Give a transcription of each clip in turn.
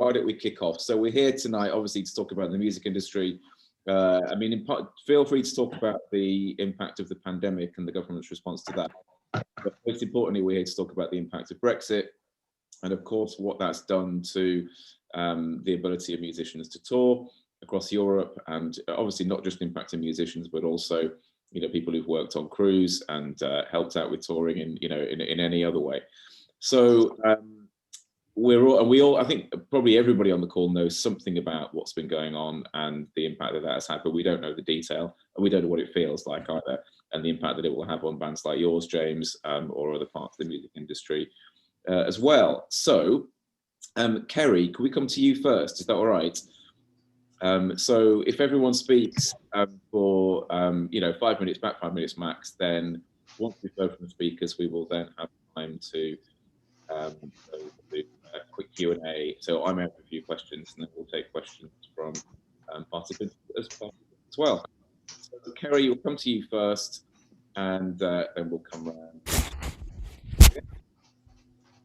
why don't we kick off? So we're here tonight, obviously, to talk about the music industry. I mean, in part, feel free to talk about the impact of the pandemic and the government's response to that. But most importantly, we're here to talk about the impact of Brexit and, of course, what that's done to the ability of musicians to tour across Europe, and obviously not just impacting musicians, but also, you know, people who've worked on crews and helped out with touring in, you know, in any other way. So we all, I think probably everybody on the call knows something about what's been going on and the impact that has had, but we don't know the detail and we don't know what it feels like either, and the impact that it will have on bands like yours, James, or other parts of the music industry as well. So, Kerry, can we come to you first? Is that all right? So if everyone speaks for 5 minutes, back 5 minutes max, then once we've heard from the speakers, we will then have time to do a quick Q&A. So I may have a few questions, and then we'll take questions from participants as well. So Kerry, we'll come to you first, and then we'll come round.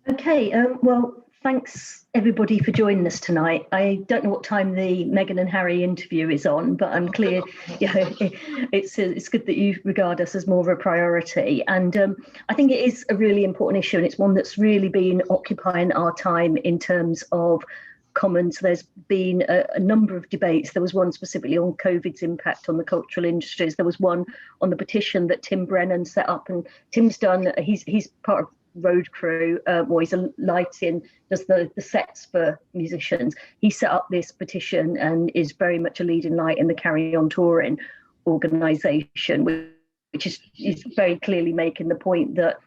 Okay, well, thanks everybody for joining us tonight. I don't know what time the Meghan and Harry interview is on, but I'm clear, it's good that you regard us as more of a priority. And I think it is a really important issue, and it's one that's really been occupying our time in terms of comments. There's been a number of debates. There was one specifically on COVID's impact on the cultural industries. There was one on the petition that Tim Brennan set up, and Tim's done, he's part of road crew, or he's a lighting, does the sets for musicians. He set up this petition and is very much a leading light in the Carry On Touring organisation, which is very clearly making the point that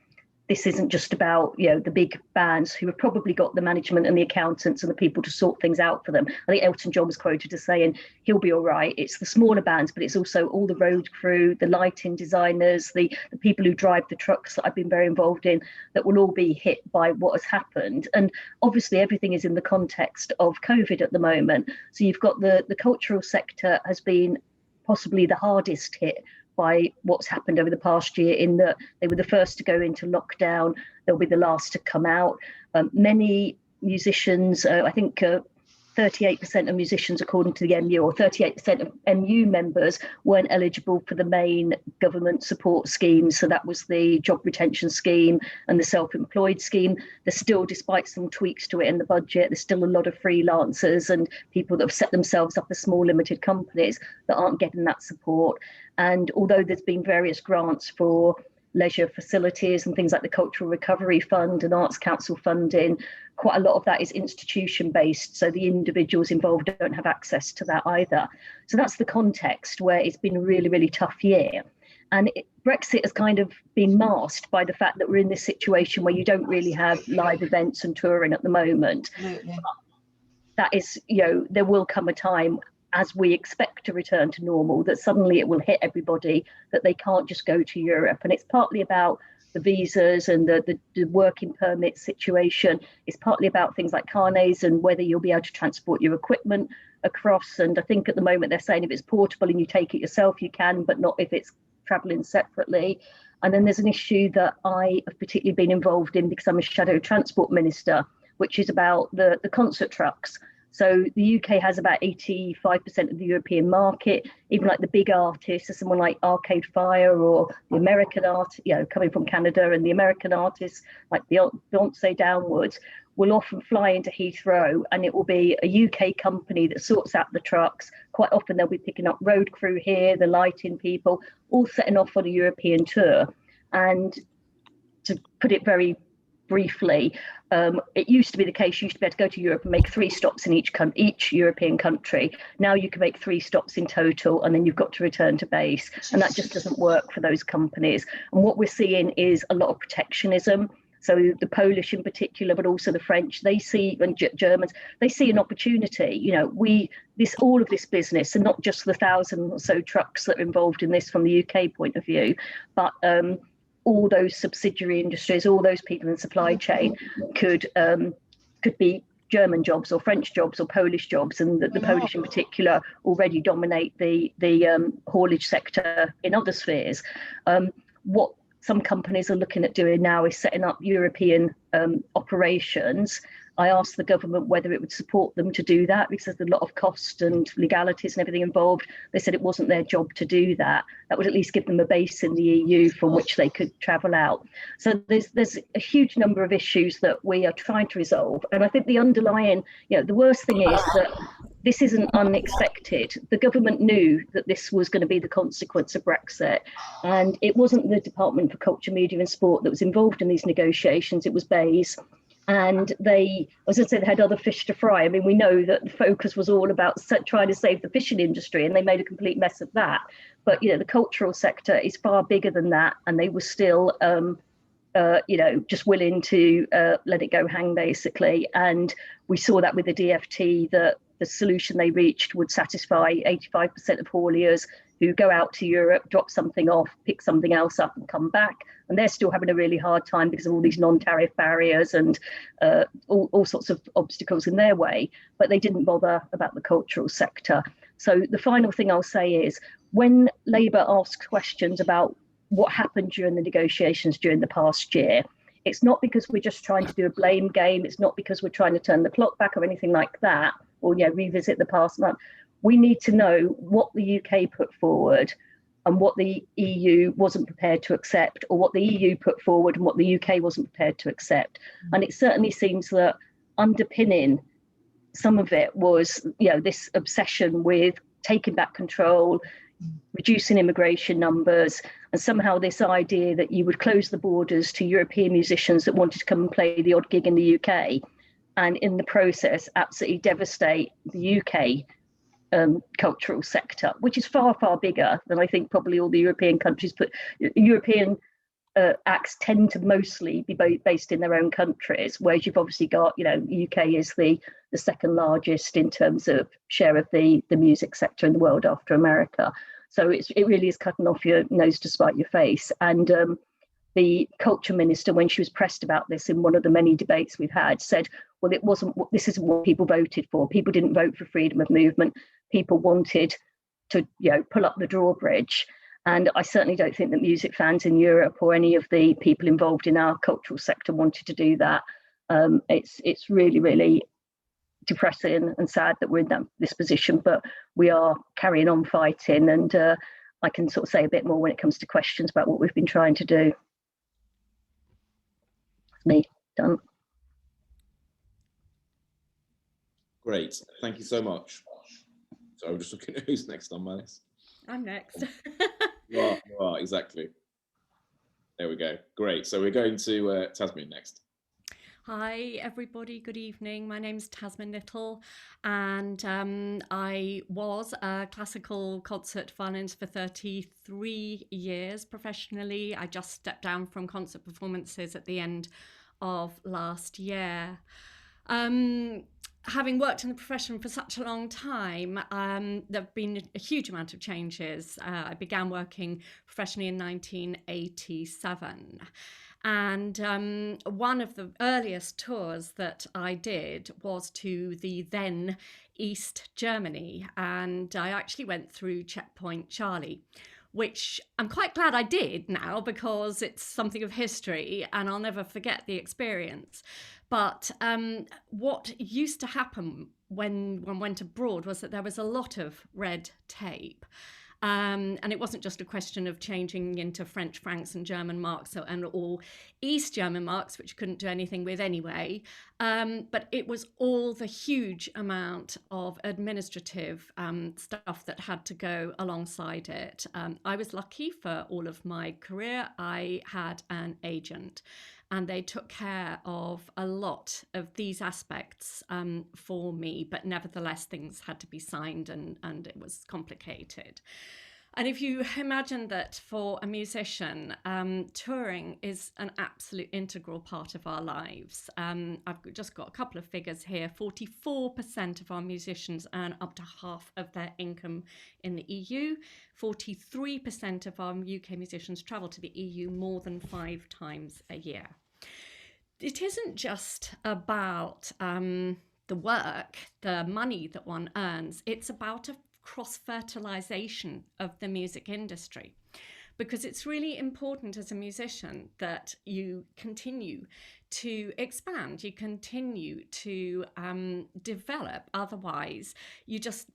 this isn't just about, you know, the big bands who have probably got the management and the accountants and the people to sort things out for them. I think Elton John was quoted as saying he'll be all right. It's the smaller bands, but it's also all the road crew, the lighting designers, the people who drive the trucks that I've been very involved in, that will all be hit by what has happened. And obviously everything is in the context of COVID at the moment. So you've got the cultural sector has been possibly the hardest hit by what's happened over the past year, in that they were the first to go into lockdown, they'll be the last to come out. Many musicians, I think 38% of musicians, according to the MU, or 38% of MU members weren't eligible for the main government support schemes. So that was the job retention scheme and the self-employed scheme. There's still, despite some tweaks to it in the budget, there's still a lot of freelancers and people that have set themselves up as small limited companies that aren't getting that support. And although there's been various grants for leisure facilities and things like the Cultural Recovery Fund and Arts Council funding, quite a lot of that is institution based, so the individuals involved don't have access to that either. So that's the context where it's been a really, really tough year. And Brexit has kind of been masked by the fact that we're in this situation where you don't really have live events and touring at the moment. That is, you know, there will come a time, as we expect to return to normal, that suddenly it will hit everybody that they can't just go to Europe. And it's partly about the visas and the working permit situation. It's partly about things like carnets and whether you'll be able to transport your equipment across. And I think at the moment they're saying if it's portable and you take it yourself, you can, but not if it's traveling separately. And then there's an issue that I have particularly been involved in because I'm a shadow transport minister, which is about the concert trucks. So the UK has about 85% of the European market. Even like the big artists, someone like Arcade Fire, or the American art, you know, coming from Canada, and the American artists like Beyonce downwards will often fly into Heathrow, and it will be a UK company that sorts out the trucks. Quite often they'll be picking up road crew here, the lighting people, all setting off on a European tour. And to put it very briefly, it used to be the case you used to be able to go to Europe and make 3 stops in each European country. Now you can make 3 stops in total, and then you've got to return to base, and that just doesn't work for those companies. And what we're seeing is a lot of protectionism. So the Polish in particular, but also the French, they see, and Germans, they see an opportunity. You know, all of this business, and not just the 1,000 or so trucks that are involved in this from the UK point of view, but all those subsidiary industries, all those people in the supply chain could be German jobs or French jobs or Polish jobs, and the Polish in particular already dominate the haulage sector in other spheres. What some companies are looking at doing now is setting up European operations I asked the government whether it would support them to do that, because there's a lot of cost and legalities and everything involved. They said it wasn't their job to do that. That would at least give them a base in the EU from which they could travel out. So there's a huge number of issues that we are trying to resolve. And I think the underlying, the worst thing is that this isn't unexpected. The government knew that this was going to be the consequence of Brexit. And it wasn't the Department for Culture, Media and Sport that was involved in these negotiations. It was BEIS. And they, as I said, they had other fish to fry. I mean, we know that the focus was all about trying to save the fishing industry, and they made a complete mess of that. But, the cultural sector is far bigger than that. And they were still, just willing to let it go hang, basically. And we saw that with the DFT, that the solution they reached would satisfy 85% of hauliers who go out to Europe, drop something off, pick something else up and come back. And they're still having a really hard time because of all these non-tariff barriers and all sorts of obstacles in their way. But they didn't bother about the cultural sector. So the final thing I'll say is, when Labour asks questions about what happened during the negotiations during the past year, it's not because we're just trying to do a blame game. It's not because we're trying to turn the clock back or anything like that, or revisit the past month. We need to know what the UK put forward and what the EU wasn't prepared to accept, or what the EU put forward and what the UK wasn't prepared to accept. And it certainly seems that underpinning some of it was, this obsession with taking back control, reducing immigration numbers, and somehow this idea that you would close the borders to European musicians that wanted to come and play the odd gig in the UK, and in the process absolutely devastate the UK cultural sector, which is far, far bigger than I think probably all the European countries. But European acts tend to mostly be based in their own countries, whereas you've obviously got, UK is the second largest in terms of share of the music sector in the world after America. So it really is cutting off your nose to spite your face. And the culture minister, when she was pressed about this in one of the many debates we've had, said, well, this isn't what people voted for. People didn't vote for freedom of movement. People wanted to, pull up the drawbridge. And I certainly don't think that music fans in Europe or any of the people involved in our cultural sector wanted to do that. It's really, really depressing and sad that we're in this position, but we are carrying on fighting. And I can sort of say a bit more when it comes to questions about what we've been trying to do. Me done. Great, thank you so much. So I'm just looking at who's next on my list. I'm next. You are, exactly. There we go. Great. So we're going to Tasmin next. Hi, everybody. Good evening. My name's Tasmin Little, and I was a classical concert violinist for 33 years professionally. I just stepped down from concert performances at the end of last year. Having worked in the profession for such a long time, there have been a huge amount of changes. I began working professionally in 1987. And one of the earliest tours that I did was to the then East Germany. And I actually went through Checkpoint Charlie, which I'm quite glad I did now, because it's something of history and I'll never forget the experience. But what used to happen when one went abroad was that there was a lot of red tape. And it wasn't just a question of changing into French francs and German marks and all East German marks, which you couldn't do anything with anyway. But it was all the huge amount of administrative stuff that had to go alongside it. I was lucky for all of my career. I had an agent, and they took care of a lot of these aspects for me, but nevertheless things had to be signed and it was complicated. And if you imagine that for a musician, touring is an absolute integral part of our lives. I've just got a couple of figures here. 44% of our musicians earn up to half of their income in the EU. 43% of our UK musicians travel to the EU more than 5 times a year. It isn't just about the work, the money that one earns. It's about a cross-fertilization of the music industry. because it's really important as a musician that you continue to expand, you continue to develop. Otherwise, you just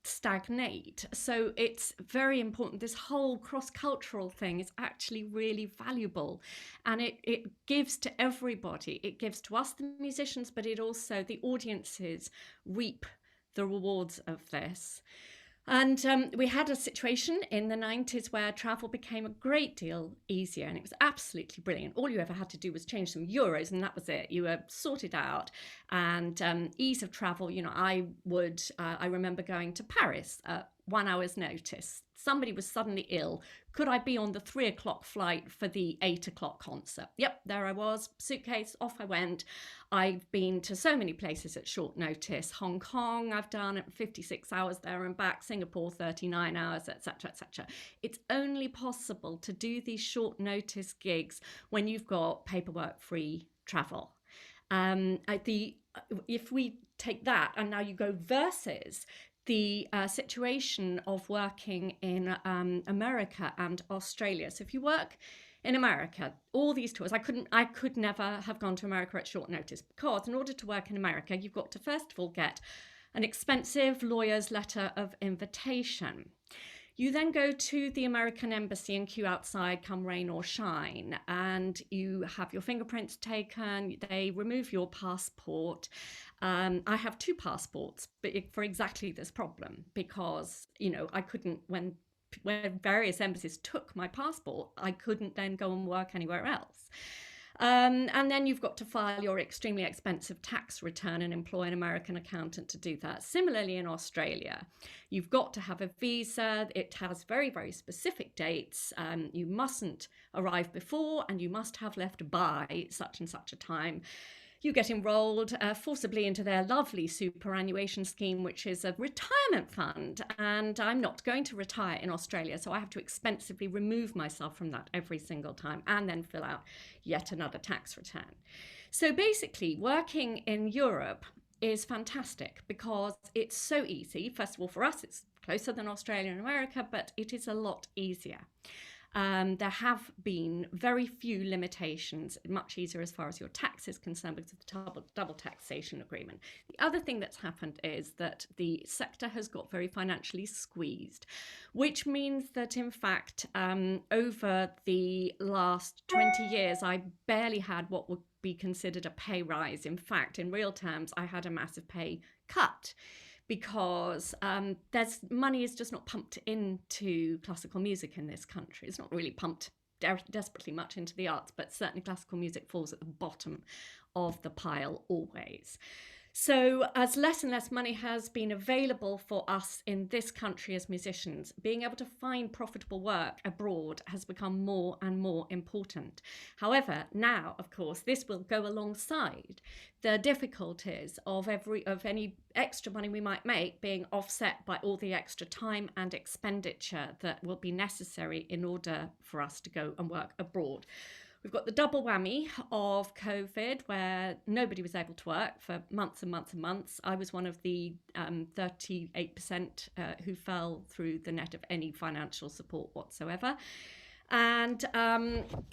stagnate. So it's very important. This whole cross-cultural thing is actually really valuable, and it gives to everybody. It gives to us, the musicians, but it also, the audiences reap the rewards of this. And we had a situation in the 90s where travel became a great deal easier, and it was absolutely brilliant. All you ever had to do was change some euros, and that was it. You were sorted out. And ease of travel, you know, I remember going to Paris at 1 hour's notice. Somebody was suddenly ill. Could I be on the 3 o'clock flight for the 8 o'clock concert? Yep, there I was. Suitcase, off I went. I've been to so many places at short notice. Hong Kong, I've done 56 hours there and back. Singapore, 39 hours, etc., etc. It's only possible to do these short notice gigs when you've got paperwork-free travel. If we take that and now you go versus the situation of working in America and Australia. So if you work in America, all these tours, I could never have gone to America at short notice, because in order to work in America, you've got to first of all get an expensive lawyer's letter of invitation. You then go to the American embassy and queue outside, come rain or shine, and you have your fingerprints taken. They remove your passport. I have 2 passports, but for exactly this problem, because, you know, I couldn't, when various embassies took my passport, I couldn't then go and work anywhere else. And then you've got to file your extremely expensive tax return and employ an American accountant to do that. Similarly, in Australia, you've got to have a visa. It has very, very specific dates. You mustn't arrive before, and you must have left by such and such a time. You get enrolled forcibly into their lovely superannuation scheme, which is a retirement fund. And I'm not going to retire in Australia, so I have to expensively remove myself from that every single time and then fill out yet another tax return. So basically, working in Europe is fantastic because it's so easy. First of all, for us, it's closer than Australia and America, but it is a lot easier. There have been very few limitations, much easier as far as your tax is concerned because of the double taxation agreement. The other thing that's happened is that the sector has got very financially squeezed, which means that, in fact, over the last 20 years, I barely had what would be considered a pay rise. In fact, in real terms, I had a massive pay cut, because money is just not pumped into classical music in this country. It's not really pumped desperately much into the arts, but certainly classical music falls at the bottom of the pile always. So as less and less money has been available for us in this country as musicians, being able to find profitable work abroad has become more and more important. However, now, of course, this will go alongside the difficulties of any extra money we might make being offset by all the extra time and expenditure that will be necessary in order for us to go and work abroad. We've got the double whammy of COVID, where nobody was able to work for months and months and months. I was one of the 38% who fell through the net of any financial support whatsoever. And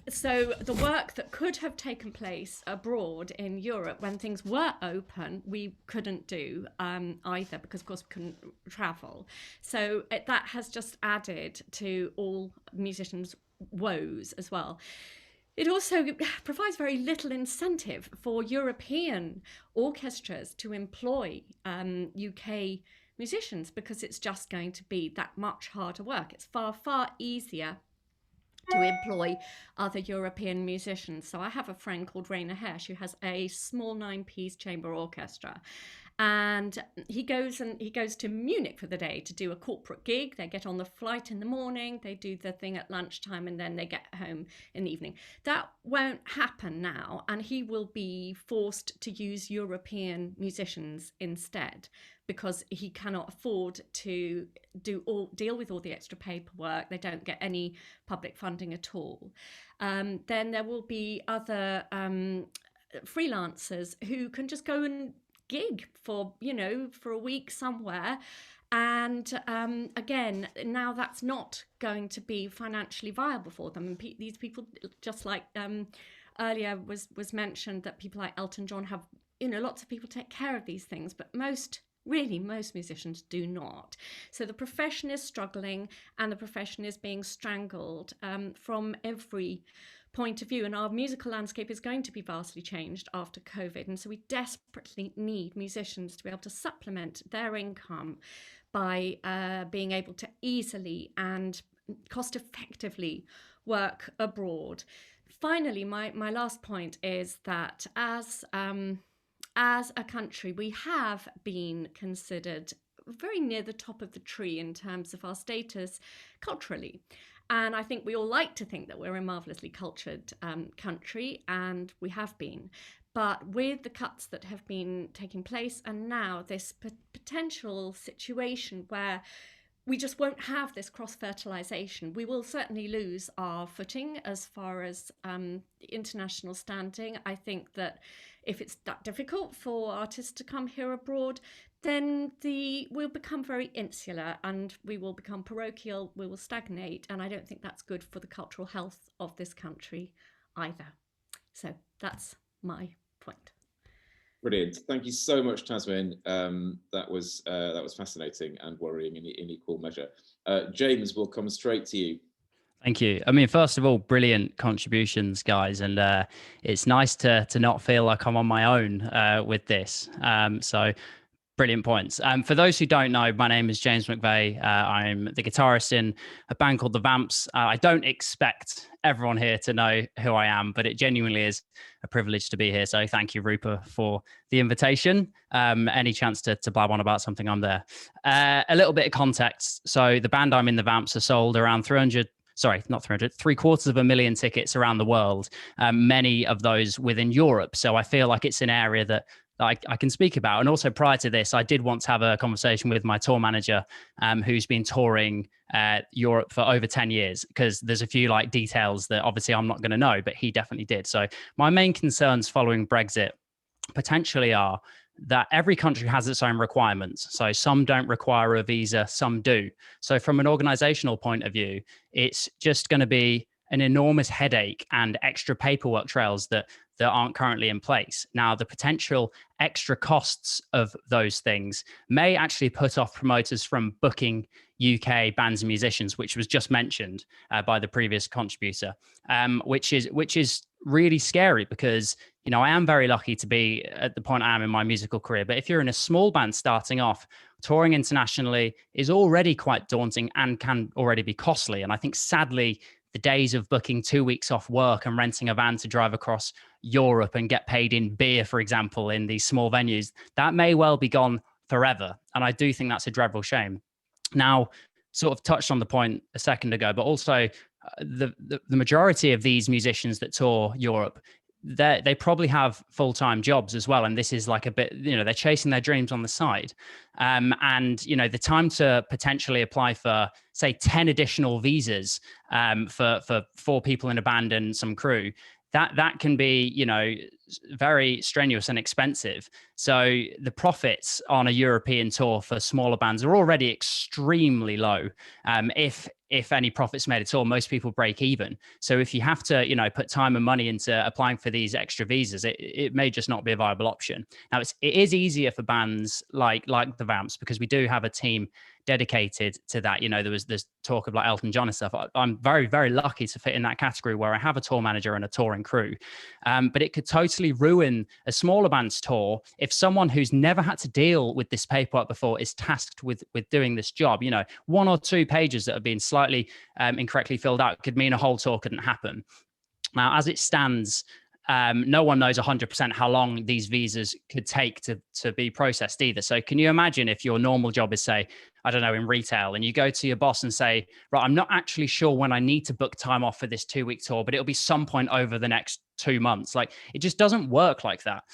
so the work that could have taken place abroad in Europe when things were open, we couldn't do either, because of course we couldn't travel. So that has just added to all musicians' woes as well. It also provides very little incentive for European orchestras to employ UK musicians, because it's just going to be that much harder work. It's far, far easier to employ other European musicians. So I have a friend called Rainer Hersch who has a small 9-piece chamber orchestra. And he goes to Munich for the day to do a corporate gig. They get on the flight in the morning, they do the thing at lunchtime, and then they get home in the evening. That won't happen now, and he will be forced to use European musicians instead, because he cannot afford to deal with all the extra paperwork. They don't get any public funding at all. Then there will be other freelancers who can just go and gig for a week somewhere And again, now that's not going to be financially viable for them. And these people, just like earlier was mentioned, that people like Elton John have, lots of people take care of these things, but most musicians do not. So the profession is struggling, and the profession is being strangled from every point of view, and our musical landscape is going to be vastly changed after COVID. And so we desperately need musicians to be able to supplement their income by being able to easily and cost effectively work abroad. Finally, my last point is that as a country, we have been considered very near the top of the tree in terms of our status culturally. And I think we all like to think that we're a marvellously cultured country, and we have been. But with the cuts that have been taking place, and now this potential situation where we just won't have this cross-fertilization, we will certainly lose our footing as far as international standing. I think that if it's that difficult for artists to come here abroad, then we'll become very insular, and we will become parochial, we will stagnate, and I don't think that's good for the cultural health of this country either. So that's my point. Brilliant. Thank you so much, Tasmin. That was fascinating and worrying in equal measure. James, we'll come straight to you. Thank you. I mean, first of all, brilliant contributions, guys. And it's nice to not feel like I'm on my own with this. So brilliant points. For those who don't know, my name is James McVey. I'm the guitarist in a band called the Vamps. I don't expect everyone here to know who I am, but it genuinely is a privilege to be here. So thank you, Rupa, for the invitation. Any chance to blab on about something, I'm there. A little bit of context. So the band I'm in, the Vamps, have sold around 750,000 tickets around the world, many of those within Europe. So I feel like it's an area that I can speak about. And also prior to this, I did want to have a conversation with my tour manager, who's been touring Europe for over 10 years, because there's a few like details that obviously I'm not going to know, but he definitely did. So my main concerns following Brexit potentially are that every country has its own requirements. So some don't require a visa, some do. So from an organizational point of view, it's just going to be an enormous headache and extra paperwork trails that aren't currently in place. Now, the potential extra costs of those things may actually put off promoters from booking UK bands and musicians, which was just mentioned by the previous contributor, which is really scary, because I am very lucky to be at the point I am in my musical career. But if you're in a small band starting off, touring internationally is already quite daunting and can already be costly. And I think sadly, the days of booking 2 weeks off work and renting a van to drive across Europe and get paid in beer, for example, in these small venues, that may well be gone forever. And I do think that's a dreadful shame. Now, sort of touched on the point a second ago, but also the majority of these musicians that tour Europe, they probably have full-time jobs as well. And this is like a bit, they're chasing their dreams on the side. And, the time to potentially apply for, say, 10 additional visas for 4 people in a band and some crew, that can be, very strenuous and expensive. So the profits on a European tour for smaller bands are already extremely low. If any profits made at all, most people break even. So if you have to, put time and money into applying for these extra visas, it may just not be a viable option. Now, it is easier for bands like the Vamps, because we do have a team dedicated to that. There's talk of like Elton John and stuff. I'm very, very lucky to fit in that category where I have a tour manager and a touring crew. But it could totally ruin a smaller band's tour if someone who's never had to deal with this paperwork before is tasked with doing this job. 1 or 2 pages that have been slightly incorrectly filled out could mean a whole tour couldn't happen. Now, as it stands, no one knows 100% how long these visas could take to be processed either. So can you imagine if your normal job is, say, I don't know, in retail, and you go to your boss and say, right, I'm not actually sure when I need to book time off for this 2-week tour, but it'll be some point over the next 2 months. Like, it just doesn't work like that.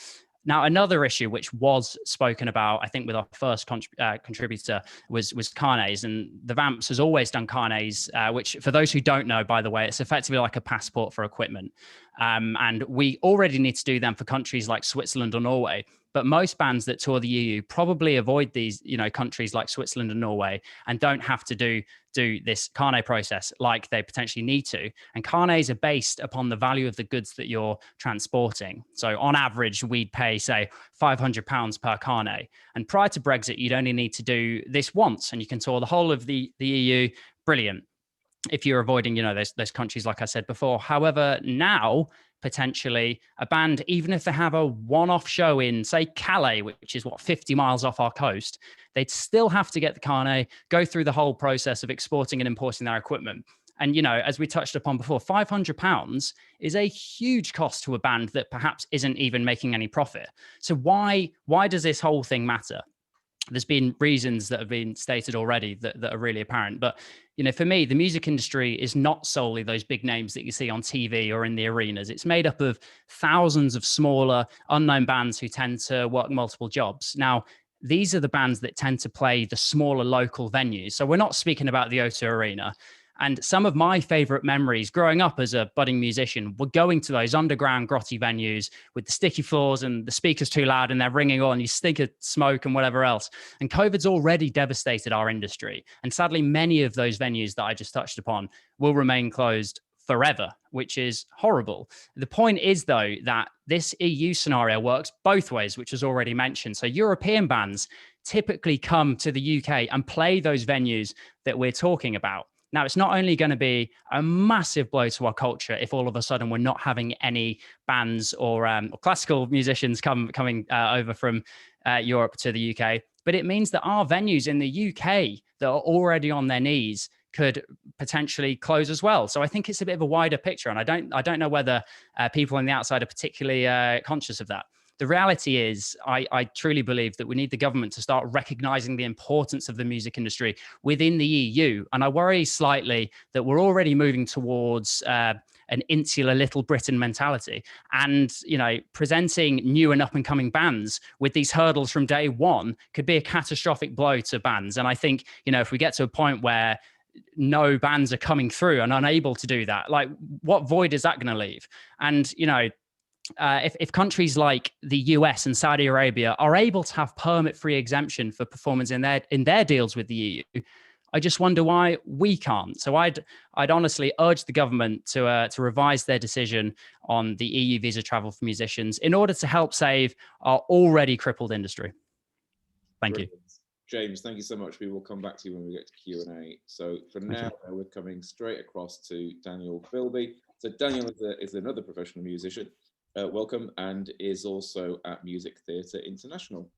Now, another issue which was spoken about, I think, with our first contributor was carnets. And the Vamps has always done carnets, which, for those who don't know, by the way, it's effectively like a passport for equipment. And we already need to do them for countries like Switzerland or Norway. But most bands that tour the EU probably avoid these, countries like Switzerland and Norway, and don't have to do this carnet process like they potentially need to. And carnets are based upon the value of the goods that you're transporting. So on average, we'd pay, say, £500 per carnet. And prior to Brexit, you'd only need to do this once, and you can tour the whole of the EU. Brilliant. If you're avoiding, those countries, like I said before. However, now, potentially, a band, even if they have a one-off show in, say, Calais, which is 50 miles off our coast, they'd still have to get the carnet, go through the whole process of exporting and importing their equipment. And, as we touched upon before, £500 is a huge cost to a band that perhaps isn't even making any profit. So why does this whole thing matter? There's been reasons that have been stated already that are really apparent. But, for me, the music industry is not solely those big names that you see on TV or in the arenas. It's made up of thousands of smaller, unknown bands who tend to work multiple jobs. Now, these are the bands that tend to play the smaller local venues. So we're not speaking about the O2 Arena. And some of my favorite memories growing up as a budding musician were going to those underground grotty venues with the sticky floors and the speakers too loud and they're ringing on, you stink of smoke and whatever else. And COVID's already devastated our industry. And sadly, many of those venues that I just touched upon will remain closed forever, which is horrible. The point is, though, that this EU scenario works both ways, which was already mentioned. So European bands typically come to the UK and play those venues that we're talking about. Now, it's not only going to be a massive blow to our culture if all of a sudden we're not having any bands or classical musicians coming over from Europe to the UK, but it means that our venues in the UK that are already on their knees could potentially close as well. So I think it's a bit of a wider picture, and I don't know whether people on the outside are particularly conscious of that. The reality is, I truly believe that we need the government to start recognizing the importance of the music industry within the EU. And I worry slightly that we're already moving towards an insular little Britain mentality. And, presenting new and up and coming bands with these hurdles from day one could be a catastrophic blow to bands. And I think, if we get to a point where no bands are coming through and unable to do that, like, what void is that going to leave? And, if countries like the US and Saudi Arabia are able to have permit-free exemption for performance in their deals with the EU, I just wonder why we can't. So I'd honestly urge the government to revise their decision on the EU visa travel for musicians in order to help save our already crippled industry. Thank you. James, thank you so much. We will come back to you when we get to Q&A. So for now, we're coming straight across to Daniel Bilby. So Daniel is another professional musician. Welcome, and is also at Music Theatre International.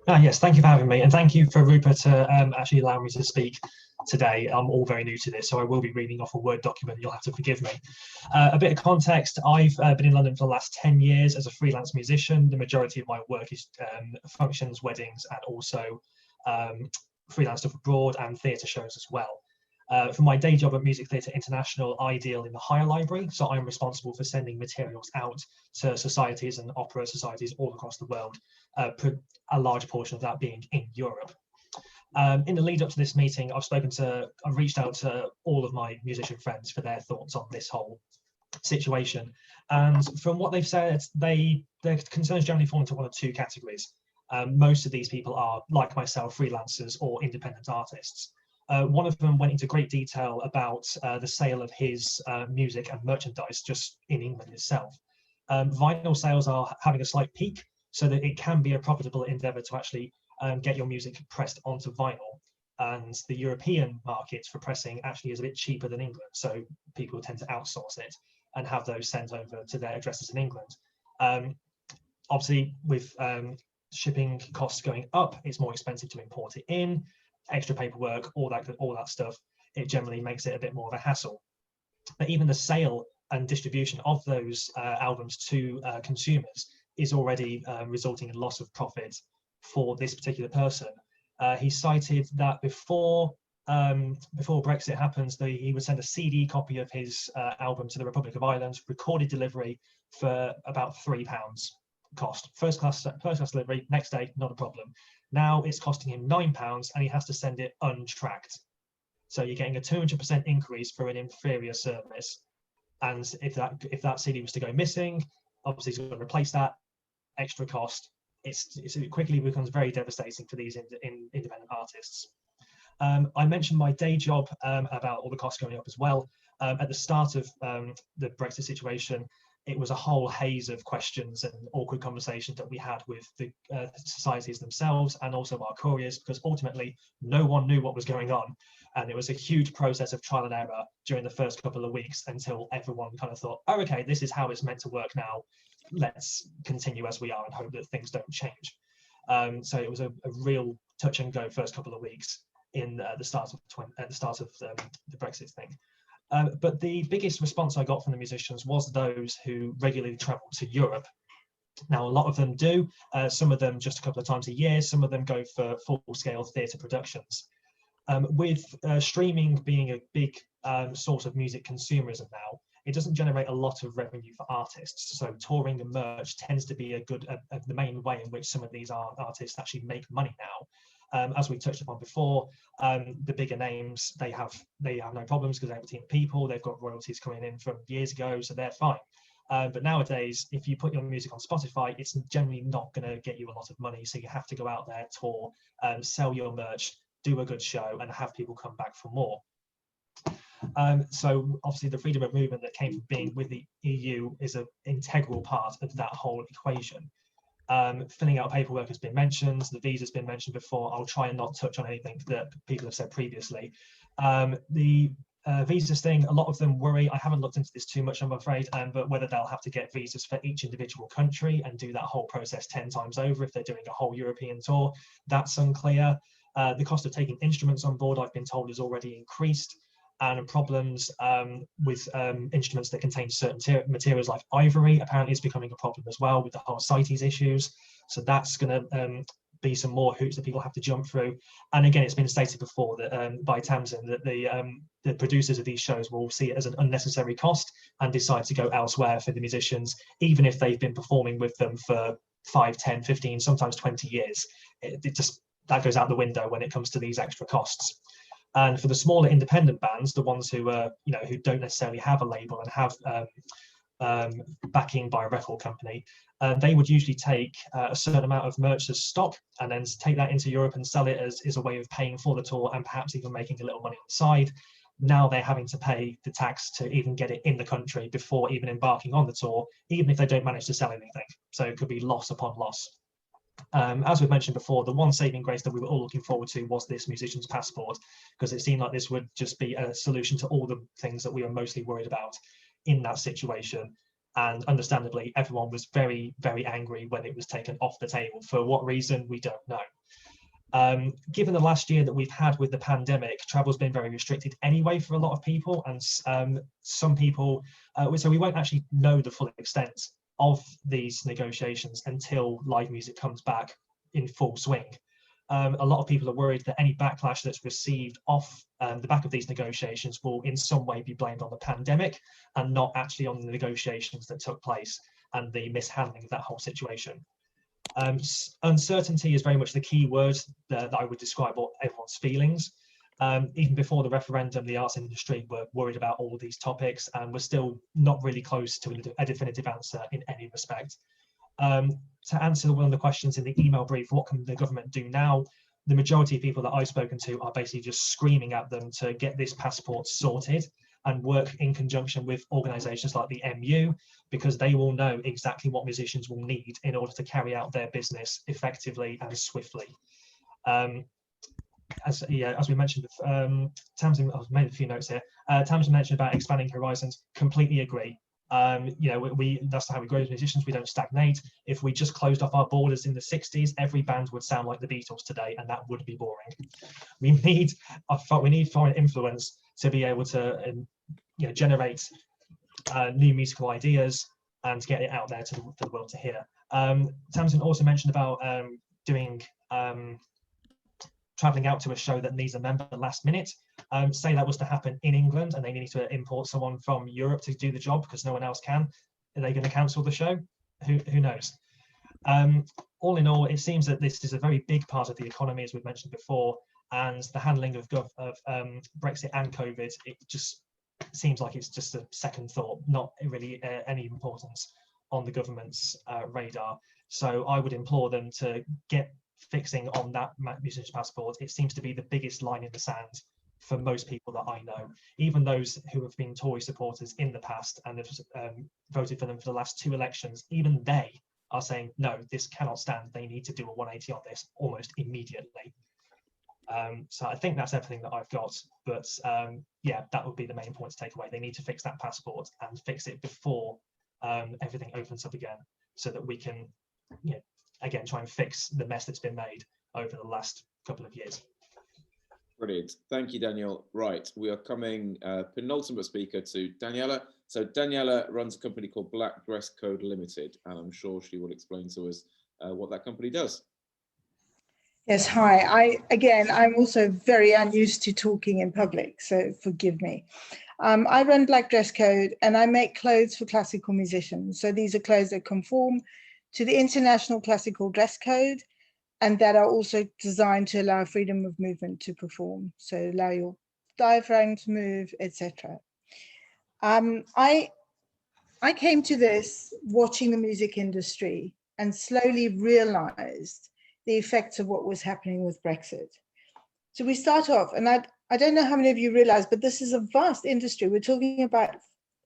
Yes, thank you for having me, and thank you for Rupa to actually allow me to speak today. I'm all very new to this, so I will be reading off a Word document. You'll have to forgive me. A bit of context, I've been in London for the last 10 years as a freelance musician. The majority of my work is functions, weddings, and also freelance stuff abroad and theatre shows as well. For my day job at Music Theatre International, I deal in the hire library, so I'm responsible for sending materials out to societies and opera societies all across the world, a large portion of that being in Europe. In the lead up to this meeting, I've reached out to all of my musician friends for their thoughts on this whole situation. And from what they've said, their concerns generally fall into one of two categories. Most of these people are, like myself, freelancers or independent artists. One of them went into great detail about the sale of his music and merchandise just in England itself. Vinyl sales are having a slight peak, so that it can be a profitable endeavour to actually get your music pressed onto vinyl. And the European market for pressing actually is a bit cheaper than England, so people tend to outsource it and have those sent over to their addresses in England. Obviously, with shipping costs going up, it's more expensive to import it in. Extra paperwork, all that stuff, it generally makes it a bit more of a hassle. But even the sale and distribution of those albums to consumers is already resulting in loss of profit for this particular person. He cited that before Brexit happens, he would send a CD copy of his album to the Republic of Ireland, recorded delivery for about £3 cost. First class delivery, next day, not a problem. Now it's costing him £9 and he has to send it untracked. So you're getting a 200% increase for an inferior service. And if that CD was to go missing, obviously he's going to replace that, extra cost. It quickly becomes very devastating for these independent artists. I mentioned my day job about all the costs going up as well. At the start of the Brexit situation, it was a whole haze of questions and awkward conversations that we had with the societies themselves and also our couriers, because ultimately no one knew what was going on. And it was a huge process of trial and error during the first couple of weeks until everyone kind of thought, oh, okay, this is how it's meant to work now. Let's continue as we are and hope that things don't change. So it was a real touch and go first couple of weeks at the start of the Brexit thing. But the biggest response I got from the musicians was those who regularly travel to Europe. Now, a lot of them do, some of them just a couple of times a year, some of them go for full-scale theatre productions. With streaming being a big source of music consumerism now, it doesn't generate a lot of revenue for artists. So touring and merch tends to be the main way in which some of these artists actually make money now. As we touched upon before, the bigger names, they have no problems because they have a team of people, they've got royalties coming in from years ago, so they're fine. But nowadays, if you put your music on Spotify, it's generally not going to get you a lot of money, so you have to go out there, tour, sell your merch, do a good show, and have people come back for more. So obviously the freedom of movement that came from being with the EU is an integral part of that whole equation. Filling out paperwork has been mentioned, the visa's been mentioned before. I'll try and not touch on anything that people have said previously. The visas thing, a lot of them worry, I haven't looked into this too much, I'm afraid, but whether they'll have to get visas for each individual country and do that whole process 10 times over if they're doing a whole European tour, that's unclear. The cost of taking instruments on board, I've been told, is already increased. And problems with instruments that contain certain materials like ivory apparently is becoming a problem as well with the whole CITES issues. So that's going to be some more hoops that people have to jump through. And again, it's been stated before that by Tamsin that the producers of these shows will see it as an unnecessary cost and decide to go elsewhere for the musicians, even if they've been performing with them for 5, 10, 15, sometimes 20 years. That goes out the window when it comes to these extra costs. And for the smaller independent bands, the ones who who don't necessarily have a label and have backing by a record company, they would usually take a certain amount of merch as stock and then take that into Europe and sell it as a way of paying for the tour and perhaps even making a little money on the side. Now they're having to pay the tax to even get it in the country before even embarking on the tour, even if they don't manage to sell anything. So it could be loss upon loss. As we've mentioned before, the one saving grace that we were all looking forward to was this musician's passport, because it seemed like this would just be a solution to all the things that we were mostly worried about in that situation. And understandably, everyone was very, very angry when it was taken off the table. For what reason, we don't know. Given the last year that we've had with the pandemic, travel's been very restricted anyway for a lot of people, and some people, so we won't actually know the full extent of these negotiations until live music comes back in full swing. A lot of people are worried that any backlash that's received off the back of these negotiations will in some way be blamed on the pandemic and not actually on the negotiations that took place and the mishandling of that whole situation. Uncertainty is very much the key word that I would describe everyone's feelings. Even before the referendum, the arts industry were worried about all of these topics, and we're still not really close to a definitive answer in any respect. To answer one of the questions in the email brief, what can the government do now? The majority of people that I've spoken to are basically just screaming at them to get this passport sorted and work in conjunction with organisations like the MU, because they will know exactly what musicians will need in order to carry out their business effectively and swiftly. As we mentioned, Tamsin, I've made a few notes here. Tamsin mentioned about expanding horizons. Completely agree. That's how we grow as musicians. We don't stagnate. If we just closed off our borders in the 60s, every band would sound like the Beatles today, and that would be boring. We need foreign influence to be able to generate new musical ideas and get it out there for the world to hear. Tamsin also mentioned about travelling out to a show that needs a member last minute. Say that was to happen in England and they need to import someone from Europe to do the job because no one else can. Are they going to cancel the show? Who knows? All in all, it seems that this is a very big part of the economy, as we've mentioned before, and the handling of Brexit and COVID, seems like it's just a second thought, not really any importance on the government's radar. So I would implore them to get fixing on that musician's passport. It seems to be the biggest line in the sand for most people that I know, even those who have been Tory supporters in the past and have voted for them for the last 2 elections. Even they are saying, no, this cannot stand. They need to do a 180 on this almost immediately. So I think that's everything that I've got. But yeah, that would be the main point to take away. They need to fix that passport and fix it before everything opens up again, so that we can, you know, again, try and fix the mess that's been made over the last couple of years. Brilliant. Thank you, Daniel. Right, we are coming penultimate speaker to Daniella. So Daniella runs a company called Black Dress Code Limited, and I'm sure she will explain to us what that company does. Yes, hi. I'm also very unused to talking in public, so forgive me. I run Black Dress Code and I make clothes for classical musicians. So these are clothes that conform to the International Classical Dress Code and that are also designed to allow freedom of movement to perform. So allow your diaphragm to move, etc. I came to this watching the music industry and slowly realized the effects of what was happening with Brexit. So we start off, and I don't know how many of you realize, but this is a vast industry. We're talking about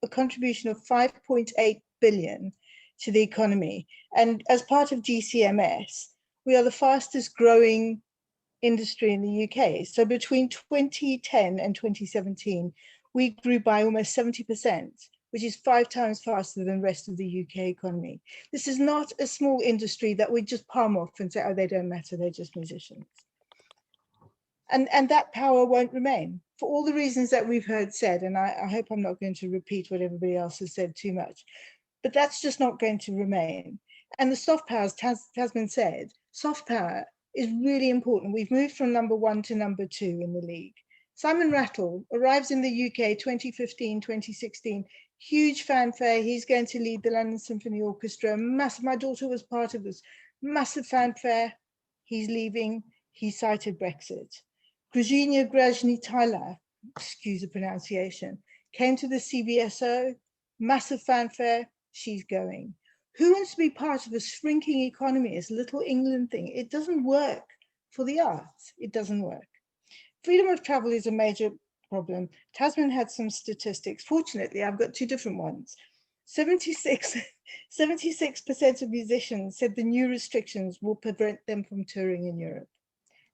a contribution of 5.8 billion to the economy. And as part of GCMS, we are the fastest growing industry in the UK. So between 2010 and 2017, we grew by almost 70%, which is 5 times faster than the rest of the UK economy. This is not a small industry that we just palm off and say, oh, they don't matter, they're just musicians. And that power won't remain for all the reasons that we've heard said. And I hope I'm not going to repeat what everybody else has said too much, but that's just not going to remain. And the soft power, as Tasmin said, soft power is really important. We've moved from number 1 to number 2 in the league. Simon Rattle arrives in the UK 2015, 2016, huge fanfare. He's going to lead the London Symphony Orchestra. Massive, my daughter was part of this, massive fanfare. He's leaving, he cited Brexit. Grzynia Grajni-Tyler, excuse the pronunciation, came to the CBSO, massive fanfare, she's going. Who wants to be part of a shrinking economy, this little England thing? It doesn't work for the arts, it doesn't work. Freedom of travel is a major problem. Tasmin had some statistics. Fortunately, I've got 2 different ones. 76% of musicians said the new restrictions will prevent them from touring in Europe.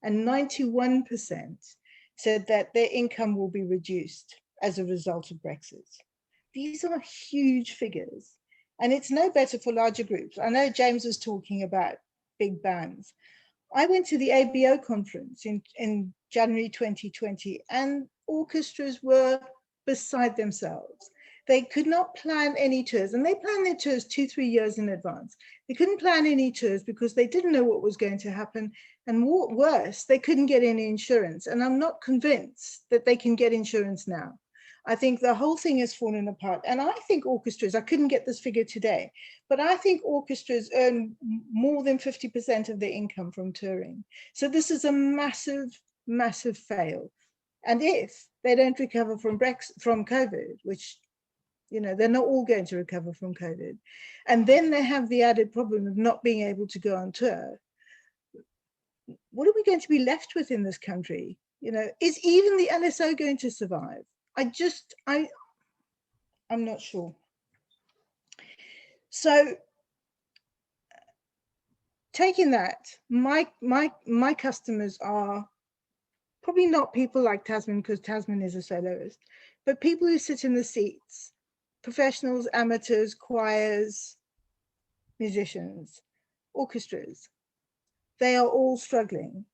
And 91% said that their income will be reduced as a result of Brexit. These are huge figures. And it's no better for larger groups. I know James was talking about big bands. I went to the ABO conference in January 2020, and orchestras were beside themselves. They could not plan any tours, and they planned their tours 2-3 years in advance. They couldn't plan any tours because they didn't know what was going to happen. And worse, they couldn't get any insurance. And I'm not convinced that they can get insurance now. I think the whole thing has fallen apart. And I think orchestras, I couldn't get this figure today, but I think orchestras earn more than 50% of their income from touring. So this is a massive, massive fail. And if they don't recover from COVID, which, you know, they're not all going to recover from COVID, and then they have the added problem of not being able to go on tour, what are we going to be left with in this country? You know, is even the LSO going to survive? I'm not sure. So taking that, my customers are probably not people like Tasmin, because Tasmin is a soloist, but people who sit in the seats, professionals, amateurs, choirs, musicians, orchestras. They are all struggling.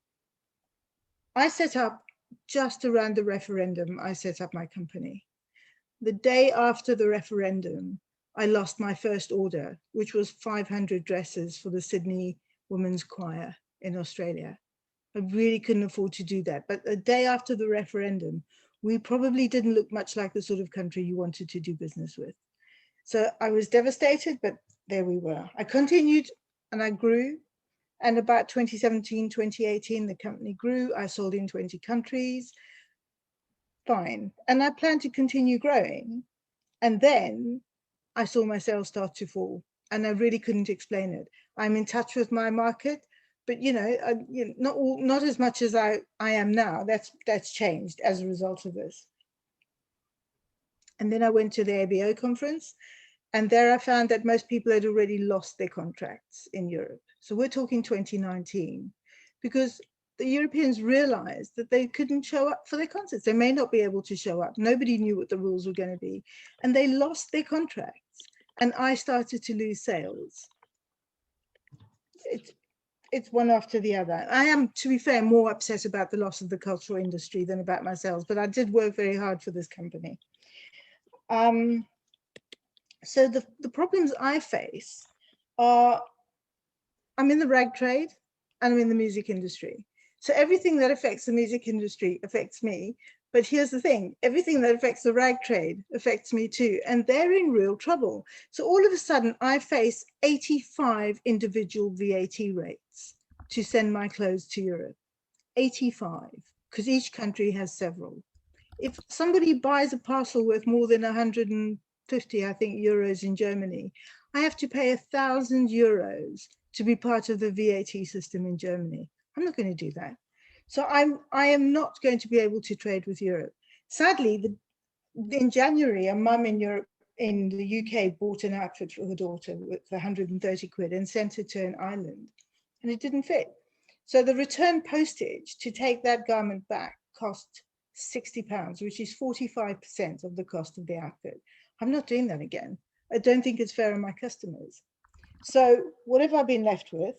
I set up, just around the referendum, I set up my company. The day after the referendum, I lost my first order, which was 500 dresses for the Sydney Women's Choir in Australia. I really couldn't afford to do that. But the day after the referendum, we probably didn't look much like the sort of country you wanted to do business with. So I was devastated, but there we were. I continued and I grew. And about 2017, 2018, the company grew. I sold in 20 countries. fine. And I plan to continue growing. And then I saw my sales start to fall, and I really couldn't explain it. I'm in touch with my market, but not as much as I am now. That's changed as a result of this. And then I went to the ABO conference, and there I found that most people had already lost their contracts in Europe. So we're talking 2019, because the Europeans realized that they couldn't show up for their concerts. They may not be able to show up. Nobody knew what the rules were going to be. And they lost their contracts. And I started to lose sales. It's one after the other. I am, to be fair, more upset about the loss of the cultural industry than about my sales, but I did work very hard for this company. So the problems I face are, I'm in the rag trade and I'm in the music industry. So everything that affects the music industry affects me. But here's the thing, everything that affects the rag trade affects me too. And they're in real trouble. So all of a sudden I face 85 individual VAT rates to send my clothes to Europe. 85, because each country has several. If somebody buys a parcel worth more than 150, I think, euros in Germany, I have to pay 1,000 euros to be part of the VAT system in Germany. I'm not going to do that. So I am not going to be able to trade with Europe. Sadly, in January, a mum in Europe, in the UK, bought an outfit for her daughter with 130 quid and sent it to an island, and it didn't fit. So the return postage to take that garment back cost £60, which is 45% of the cost of the outfit. I'm not doing that again. I don't think it's fair on my customers. So what have I been left with?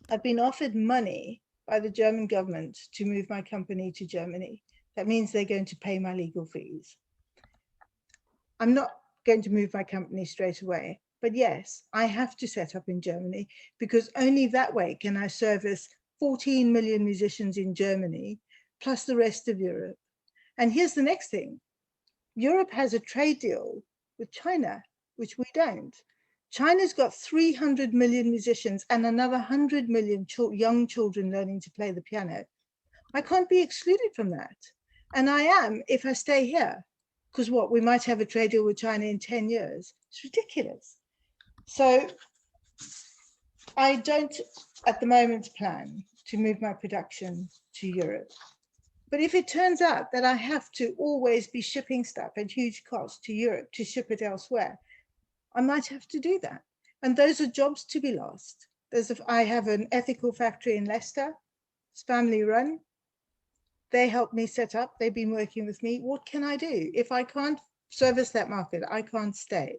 I've been offered money by the German government to move my company to Germany. That means they're going to pay my legal fees. I'm not going to move my company straight away, but yes, I have to set up in Germany, because only that way can I service 14 million musicians in Germany, plus the rest of Europe. And here's the next thing. Europe has a trade deal with China, which we don't. China's got 300 million musicians and another 100 million young children learning to play the piano. I can't be excluded from that. And I am if I stay here, because what, we might have a trade deal with China in 10 years. It's ridiculous. So I don't at the moment plan to move my production to Europe. But if it turns out that I have to always be shipping stuff at huge cost to Europe to ship it elsewhere, I might have to do that. And those are jobs to be lost. I have an ethical factory in Leicester. It's family run. They helped me set up. They've been working with me. What can I do? If I can't service that market, I can't stay.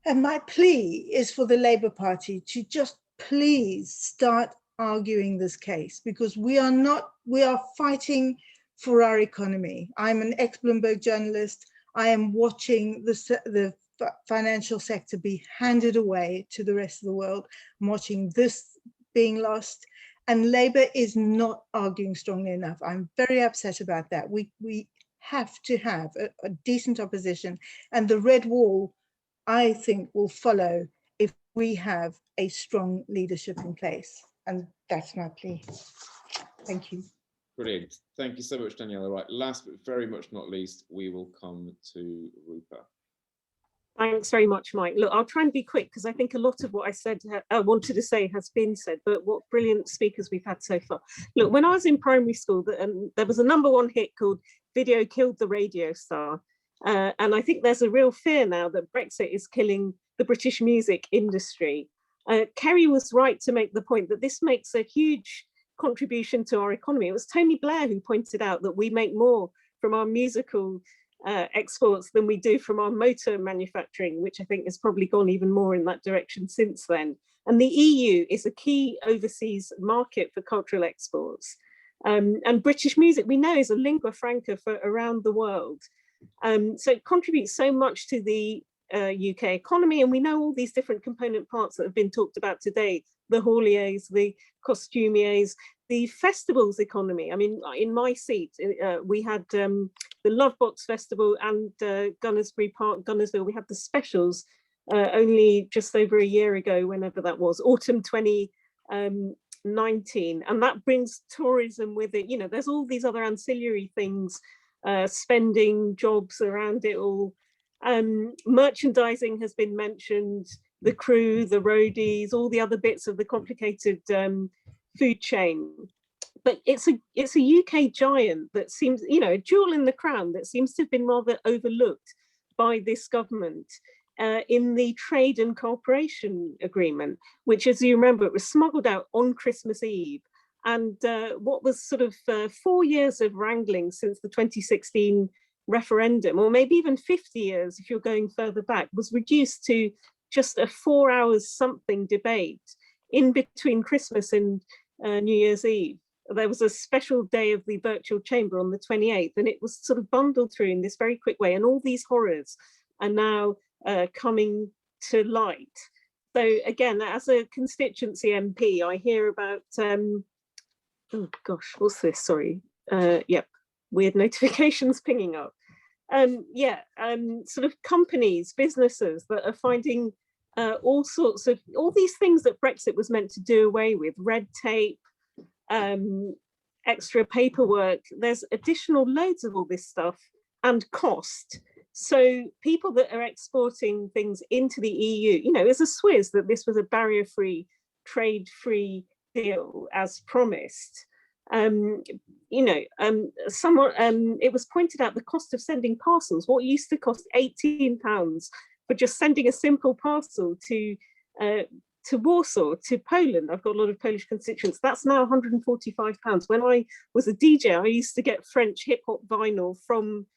And my plea is for the Labour Party to just please start arguing this case, because we are fighting for our economy. I'm an ex-Bloomberg journalist. I am watching the financial sector be handed away to the rest of the world. I'm watching this being lost, and Labour is not arguing strongly enough. I'm very upset about that. We have to have a decent opposition, and the red wall, I think, will follow if we have a strong leadership in place. And that's my plea. Thank you. Brilliant. Thank you so much, Daniella. Right, last but very much not least, we will come to Rupa. Thanks very much, Mike. Look, I'll try and be quick, because I think a lot of what I wanted to say has been said, but what brilliant speakers we've had so far. Look, when I was in primary school, there was a #1 hit called Video Killed the Radio Star. And I think there's a real fear now that Brexit is killing the British music industry. Kerry was right to make the point that this makes a huge contribution to our economy. It was Tony Blair who pointed out that we make more from our musical exports than we do from our motor manufacturing, which I think has probably gone even more in that direction since then. And the EU is a key overseas market for cultural exports. And British music, we know, is a lingua franca for around the world. So it contributes so much to the UK economy, and we know all these different component parts that have been talked about today, the hauliers, the costumiers, the festivals economy. I mean, in my seat, we had the Lovebox Festival and Gunnersbury Park, Gunnersville. We had the specials only just over a year ago, whenever that was, autumn 20 and that brings tourism with it. You know, there's all these other ancillary things, spending, jobs around it all. Merchandising has been mentioned, the crew, the roadies, all the other bits of the complicated food chain. But it's a UK giant that seems, you know, a jewel in the crown that seems to have been rather overlooked by this government in the trade and cooperation agreement, which, as you remember, it was smuggled out on Christmas Eve. And what was sort of 4 years of wrangling since the 2016 referendum, or maybe even 50 years if you're going further back, was reduced to just a 4 hours something debate in between Christmas and New Year's Eve. There was a special day of the virtual chamber on the 28th, and it was sort of bundled through in this very quick way. And all these horrors are now coming to light. So again, as a constituency MP, I hear about, oh gosh, what's this? Sorry. Yep, weird notifications pinging up. Sort of companies, businesses that are finding all these things that Brexit was meant to do away with, red tape, extra paperwork. There's additional loads of all this stuff and cost. So people that are exporting things into the EU, you know, there's a Swiss that this was a barrier-free, trade-free deal as promised. It was pointed out the cost of sending parcels, what used to cost £18 for just sending a simple parcel to Warsaw, to Poland. I've got a lot of Polish constituents. That's now £145. When I was a DJ, I used to get French hip hop vinyl from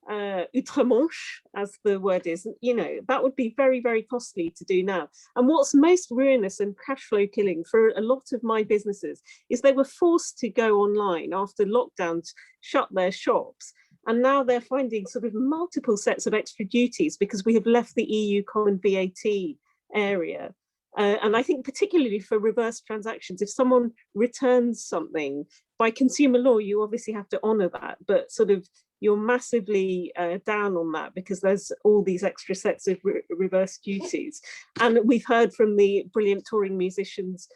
Outremanche, as the word is. You know, that would be very, very costly to do now. And what's most ruinous and cash flow killing for a lot of my businesses is they were forced to go online after lockdowns shut their shops. And now they're finding sort of multiple sets of extra duties because we have left the EU common VAT area. And I think particularly for reverse transactions, if someone returns something, by consumer law, you obviously have to honour that, but sort of you're massively down on that because there's all these extra sets of reverse duties. And we've heard from the brilliant touring musicians,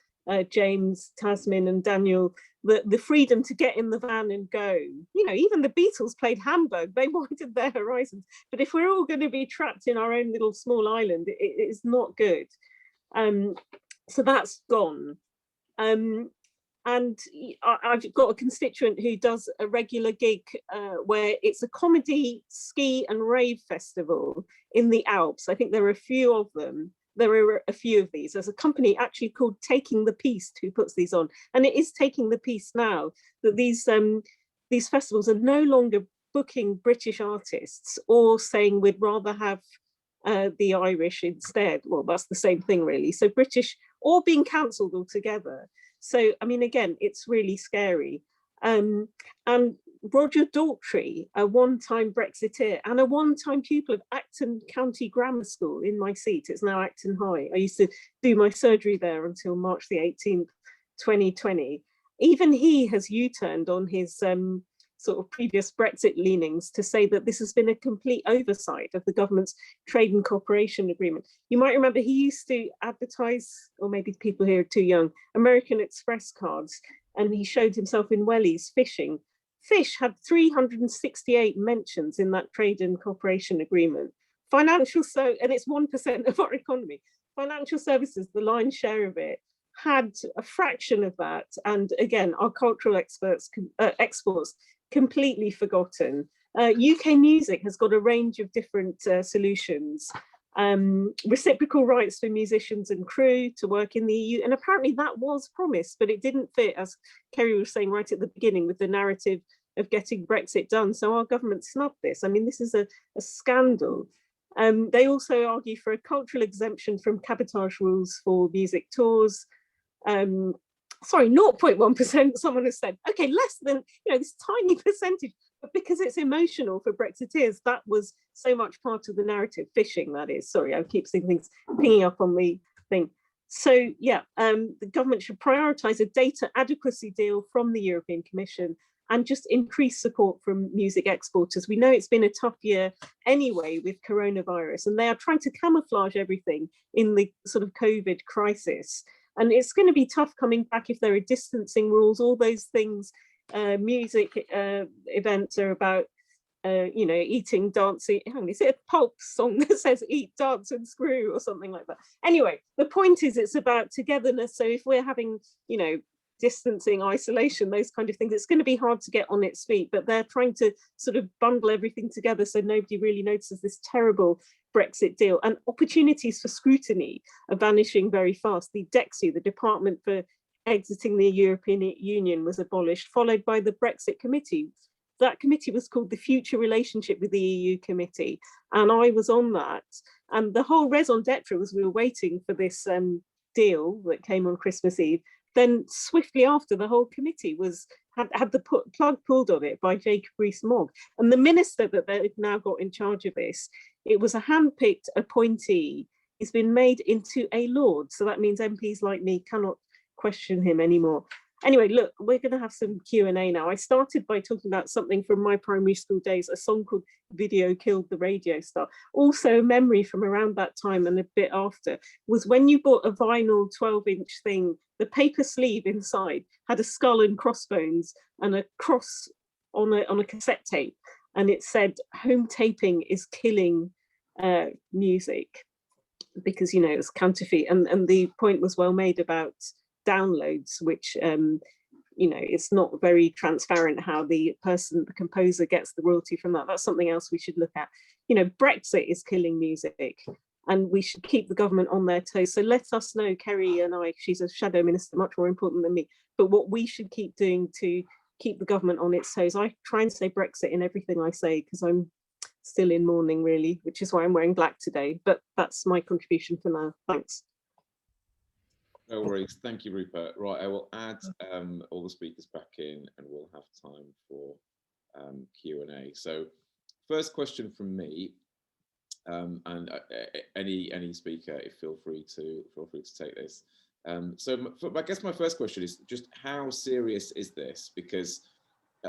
James, Tasmin and Daniel, the freedom to get in the van and go. You know, even the Beatles played Hamburg, they widened their horizons. But if we're all going to be trapped in our own little small island, it is not good. So that's gone. And I've got a constituent who does a regular gig where it's a comedy, ski and rave festival in the Alps. I think there are a few of them. There are a few of these. There's a company actually called Taking the Piece who puts these on. And it is Taking the Piece now that these festivals are no longer booking British artists or saying we'd rather have the Irish instead. Well, that's the same thing really. So British, or being cancelled altogether. So, I mean, again, it's really scary. And Roger Daltrey, a one-time Brexiteer and a one-time pupil of Acton County Grammar School in my seat, it's now Acton High. I used to do my surgery there until March the 18th, 2020. Even he has U-turned on his sort of previous Brexit leanings to say that this has been a complete oversight of the government's trade and cooperation agreement. You might remember he used to advertise, or maybe people here are too young, American Express cards, and he showed himself in wellies fishing. Fish had 368 mentions in that trade and cooperation agreement. And it's 1% of our economy. Financial services, the lion's share of it, had a fraction of that. And again, our cultural exports completely forgotten. UK music has got a range of different solutions. Reciprocal rights for musicians and crew to work in the EU. And apparently that was promised, but it didn't fit, as Kerry was saying right at the beginning, with the narrative of getting Brexit done. So our government snubbed this. I mean, this is a scandal. They also argue for a cultural exemption from cabotage rules for music tours. Sorry, 0.1%, someone has said, okay, less than, this tiny percentage, but because it's emotional for Brexiteers, that was so much part of the narrative, fishing, that is. Sorry, I keep seeing things pinging up on the thing. So yeah, the government should prioritise a data adequacy deal from the European Commission and just increase support from music exporters. We know it's been a tough year anyway with coronavirus, and they are trying to camouflage everything in the sort of COVID crisis. And it's going to be tough coming back if there are distancing rules, all those things. Music events are about you know, eating, dancing. Is it a Pulp song that says eat, dance and screw or something like that? Anyway, the point is it's about togetherness. So if we're having, you know, distancing, isolation, those kind of things, it's going to be hard to get on its feet, but they're trying to sort of bundle everything together so nobody really notices this terrible Brexit deal. And opportunities for scrutiny are vanishing very fast. The DEXU, the Department for Exiting the European Union, was abolished, followed by the Brexit Committee. That committee was called the Future Relationship with the EU Committee, and I was on that. And the whole raison d'etre was we were waiting for this deal that came on Christmas Eve. Then swiftly after, the whole committee had the plug pulled on it by Jacob Rees-Mogg. And the minister that they've now got in charge of this, it was a hand-picked appointee. He's been made into a lord. So that means MPs like me cannot question him anymore. Anyway, look, we're going to have some Q&A now. I started by talking about something from my primary school days, a song called Video Killed the Radio Star. Also, a memory from around that time and a bit after was when you bought a vinyl 12-inch thing, the paper sleeve inside had a skull and crossbones and a cross on a cassette tape. And it said, home taping is killing music, because, you know, it's counterfeit. And the point was well made about downloads, which you know, it's not very transparent how the composer gets the royalty from that. That's something else we should look at. You know, Brexit is killing music, and we should keep the government on their toes. So let us know, Kerry and I, she's a shadow minister, much more important than me, but what we should keep doing to keep the government on its toes. I try and say Brexit in everything I say, because I'm still in mourning, really, which is why I'm wearing black today, but that's my contribution for now. Thanks. No worries. Thank you, Rupa. Right, I will add all the speakers back in, and we'll have time for Q&A. So, first question from me, and any speaker, feel free to take this. So, I guess my first question is just how serious is this? Because,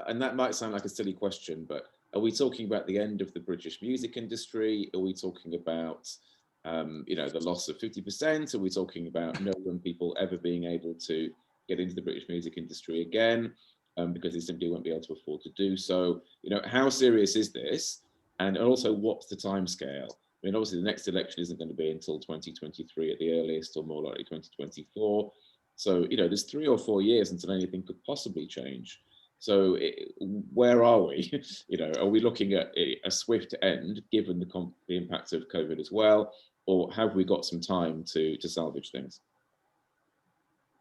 and that might sound like a silly question, but are we talking about the end of the British music industry? Are we talking about you know, the loss of 50%? Are we talking about no young people ever being able to get into the British music industry again because they simply won't be able to afford to do so? You know, how serious is this? And also, what's the timescale? I mean, obviously, the next election isn't going to be until 2023 at the earliest, or more likely 2024. So, you know, there's 3 or 4 years until anything could possibly change. So where are we? You know, are we looking at a swift end, given the impact of COVID as well, or have we got some time to salvage things?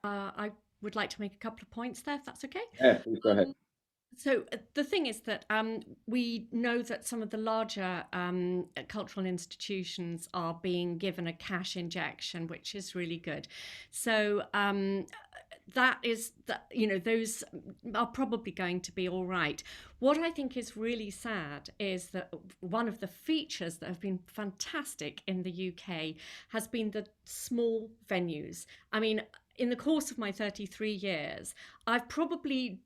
I would like to make a couple of points there, if that's okay. Yeah, please go ahead. So the thing is that we know that some of the larger cultural institutions are being given a cash injection, which is really good. So that is that, you know, those are probably going to be all right. What I think is really sad is that one of the features that have been fantastic in the UK has been the small venues. I mean, in the course of my 33 years, I've probably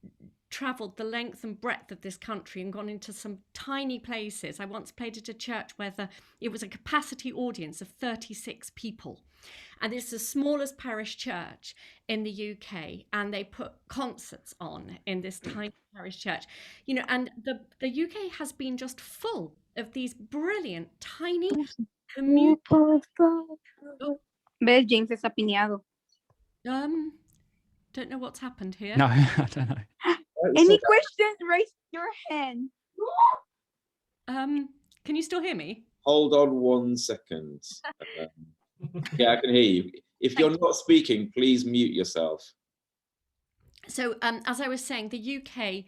travelled the length and breadth of this country and gone into some tiny places. I once played at a church where it was a capacity audience of 36 people. And it's the smallest parish church in the UK, and they put concerts on in this tiny parish church. You know, and the UK has been just full of these brilliant, tiny community. ¿Ves? James está pineado. Don't know what's happened here. No, I don't know. Any questions? Raise your hand. Can you still hear me? Hold on 1 second. Yeah, I can hear you. If you're not speaking, please mute yourself. So, as I was saying, the UK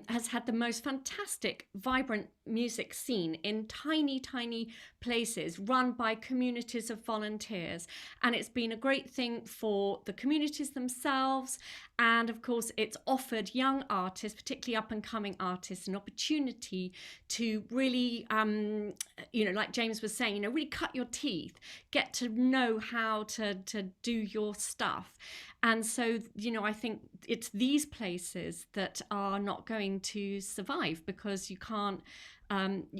has had the most fantastic, vibrant music scene in tiny, tiny places run by communities of volunteers. And it's been a great thing for the communities themselves. And of course, it's offered young artists, particularly up and coming artists, an opportunity to really, you know, like James was saying, you know, really cut your teeth, get to know how to do your stuff. And so, you know, I think it's these places that are not going to survive, because you can't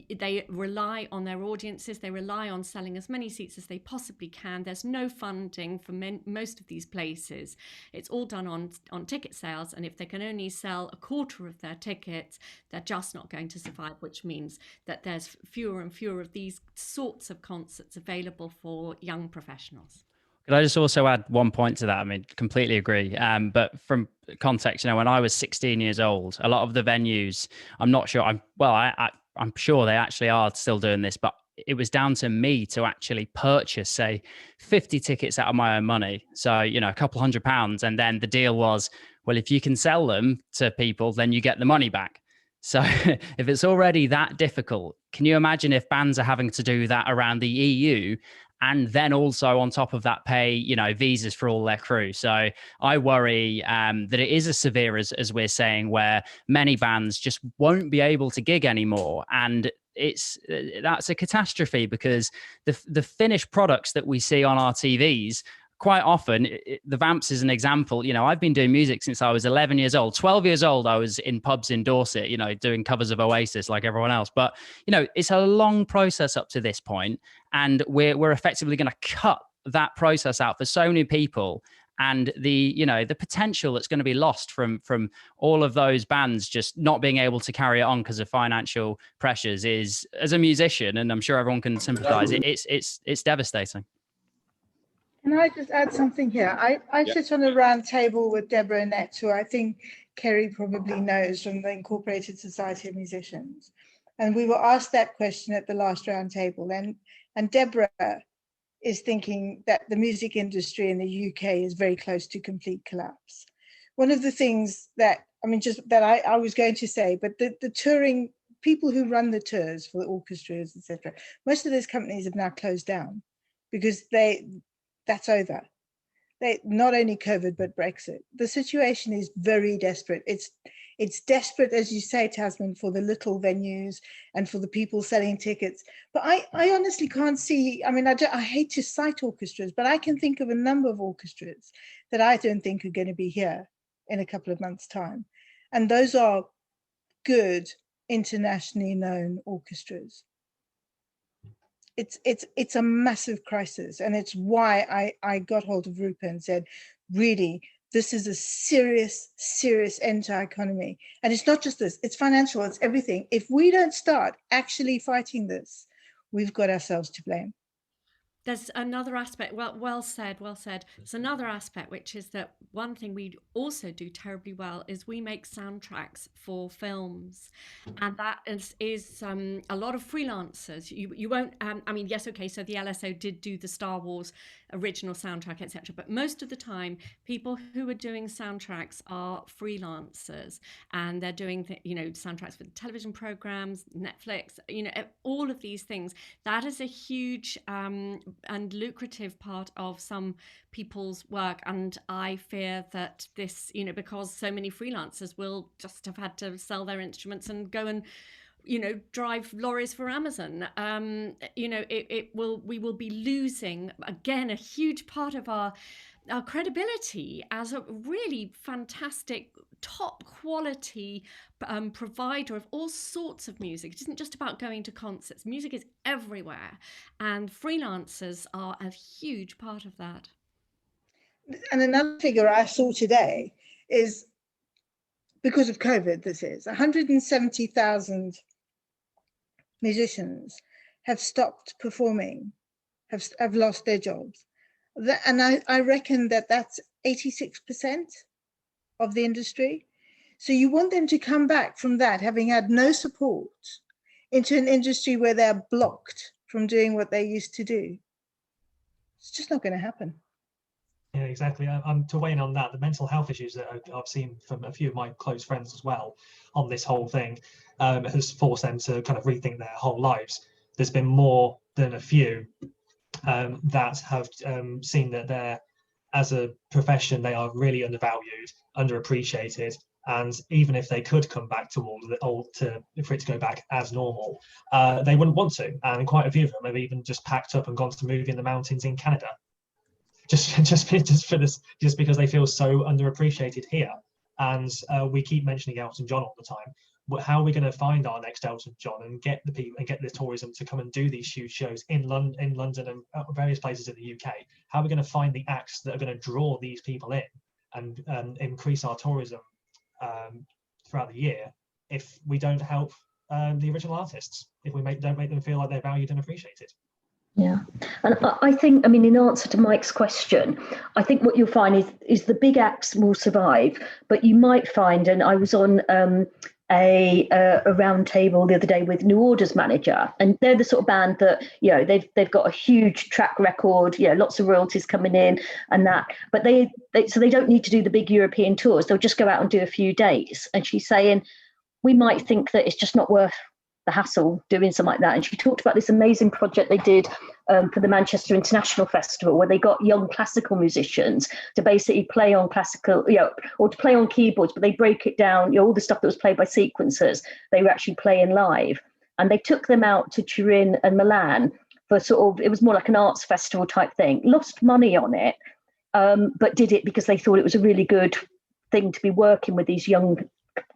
they rely on their audiences, they rely on selling as many seats as they possibly can. There's no funding for most of these places. It's all done on ticket sales, and if they can only sell a quarter of their tickets, they're just not going to survive, which means that there's fewer and fewer of these sorts of concerts available for young professionals. Could I just also add one point to that? I mean, completely agree. But from context, when I was 16 years old, a lot of the venues, I'm not sure, I'm sure they actually are still doing this, but it was down to me to actually purchase, say, 50 tickets out of my own money. So, a couple £100. And then the deal was, well, if you can sell them to people, then you get the money back. So if it's already that difficult, can you imagine if bands are having to do that around the EU, and then also on top of that pay, visas for all their crew? So I worry that it is as severe as we're saying, where many bands just won't be able to gig anymore. And that's a catastrophe, because the finished products that we see on our TVs, quite often, the Vamps is an example. I've been doing music since I was 11 years old. 12 years old, I was in pubs in Dorset, doing covers of Oasis like everyone else. But, it's a long process up to this point, and we're effectively going to cut that process out for so many people. And the potential that's going to be lost from all of those bands just not being able to carry it on because of financial pressures is, as a musician, and I'm sure everyone can sympathize, it's devastating. Can I just add something here? I sit on a round table with Deborah Annette, who I think Kerry probably knows from the Incorporated Society of Musicians. And we were asked that question at the last round table. And Deborah is thinking that the music industry in the UK is very close to complete collapse. One of the things that, I was going to say, but the touring, people who run the tours for the orchestras, etc., most of those companies have now closed down because that's over. Not only COVID, but Brexit. The situation is very desperate. It's desperate, as you say, Tasmin, for the little venues and for the people selling tickets. But I honestly can't see, I hate to cite orchestras, but I can think of a number of orchestras that I don't think are going to be here in a couple of months' time. And those are good, internationally known orchestras. It's a massive crisis, and it's why I got hold of Rupa and said, really, this is a serious end to our economy. And it's not just this, it's financial, it's everything. If we don't start actually fighting this, we've got ourselves to blame. There's another aspect, well said. There's another aspect, which is that one thing we also do terribly well is we make soundtracks for films. And that is a lot of freelancers. You won't, yes, okay, so the LSO did do the Star Wars original soundtrack, etc. But most of the time, people who are doing soundtracks are freelancers, and they're doing, soundtracks for television programs, Netflix, all of these things. That is a huge and lucrative part of some people's work, and I fear that this, because so many freelancers will just have had to sell their instruments and go and drive lorries for Amazon. We will be losing again a huge part of our credibility as a really fantastic, top quality provider of all sorts of music. It isn't just about going to concerts. Music is everywhere, and freelancers are a huge part of that. And another figure I saw today is, because of COVID, this is 170,000 musicians have stopped performing, have lost their jobs. And I reckon that's 86% of the industry. So you want them to come back from that, having had no support, into an industry where they're blocked from doing what they used to do. It's just not going to happen. Yeah, exactly. To weigh in on that, the mental health issues that I've seen from a few of my close friends as well on this whole thing has forced them to kind of rethink their whole lives. There's been more than a few that have seen that they're, as a profession, they are really undervalued, underappreciated, and even if they could come back to for it to go back as normal, they wouldn't want to. And quite a few of them have even just packed up and gone to move in the mountains in Canada, just because they feel so underappreciated here. And we keep mentioning Elton John all the time. how are we going to find our next Elton John and get the people and get the tourism to come and do these huge shows in London and various places in the UK? How are we going to find the acts that are going to draw these people in and increase our tourism throughout the year if we don't help the original artists, if we don't make them feel like they're valued and appreciated? Yeah, and I think, I memean, in answer to Mike's question, I think what you'll find is the big acts will survive, but you might find, and I was on a round table the other day with New Order's manager, and they're the sort of band that, you know, they've got a huge track record, you know, lots of royalties coming in and that, but so they don't need to do the big European tours. They'll just go out and do a few days. And she's saying, we might think that it's just not worth the hassle doing something like that. And she talked about this amazing project they did for the Manchester International Festival, where they got young classical musicians to basically play on classical, you know, or to play on keyboards, but they break it down, you know, all the stuff that was played by sequencers, they were actually playing live. And they took them out to Turin and Milan for sort of, it was more like an arts festival type thing, lost money on it, but did it because they thought it was a really good thing to be working with these young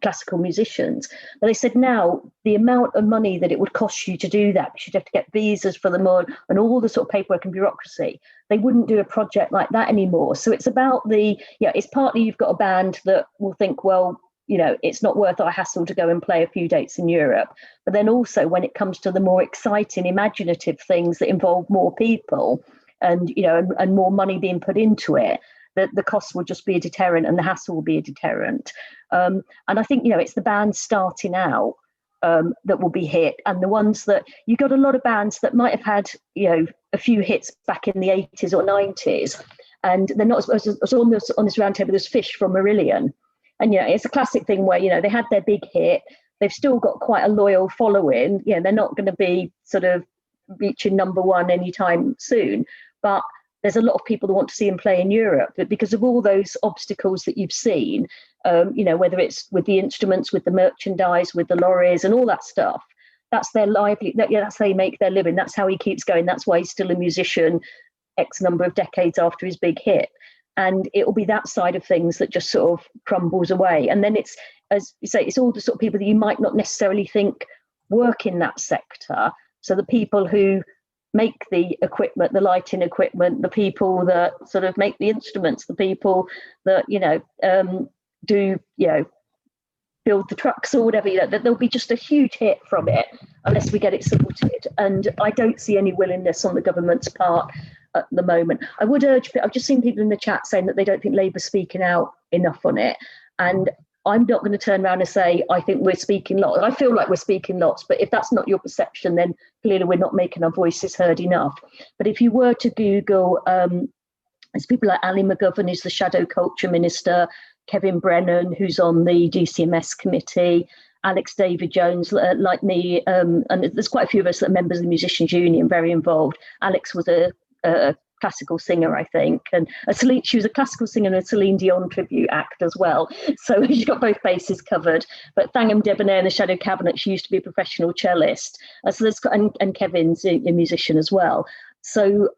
classical musicians. But they said now the amount of money that it would cost you to do that, because you'd have to get visas for them and all the sort of paperwork and bureaucracy, they wouldn't do a project like that anymore. So it's about it's partly you've got a band that will think, well, you know, it's not worth our hassle to go and play a few dates in Europe. But then also when it comes to the more exciting, imaginative things that involve more people and, you know, and more money being put into it, the cost will just be a deterrent and the hassle will be a deterrent. And I think, you know, it's the bands starting out that will be hit, and the ones that you got a lot of bands that might have had, you know, a few hits back in the 80s or 90s, and they're not as on this round table. There's Fish from Marillion, and you know, it's a classic thing where, you know, they had their big hit, they've still got quite a loyal following. You know, they're not going to be sort of reaching number one anytime soon, but there's a lot of people that want to see him play in Europe, but because of all those obstacles that you've seen, you know, whether it's with the instruments, with the merchandise, with the lorries and all that stuff, that's their livelihood. That's how they make their living. That's how he keeps going. That's why he's still a musician X number of decades after his big hit. And it will be that side of things that just sort of crumbles away. And then it's, as you say, it's all the sort of people that you might not necessarily think work in that sector. So the people who make the equipment, the lighting equipment, the people that sort of make the instruments, the people that, you know, do, you know, build the trucks or whatever, you know, that there'll be just a huge hit from it unless we get it sorted. And I don't see any willingness on the government's part at the moment. I would urge, I've just seen people in the chat saying that they don't think Labour's speaking out enough on it. And I'm not going to turn around and say, I think we're speaking lots. I feel like we're speaking lots, but if that's not your perception, then clearly we're not making our voices heard enough. But if you were to Google, there's people like Ali McGovern, who's the Shadow Culture Minister, Kevin Brennan, who's on the DCMS committee, Alex David Jones, like me, and there's quite a few of us that are members of the Musicians Union, very involved. Alex was a classical singer, I think, and she was a classical singer and a Celine Dion tribute act as well. So she's got both bases covered. But Thangam Debonair in the Shadow Cabinet, she used to be a professional cellist. So there's and Kevin's a musician as well. So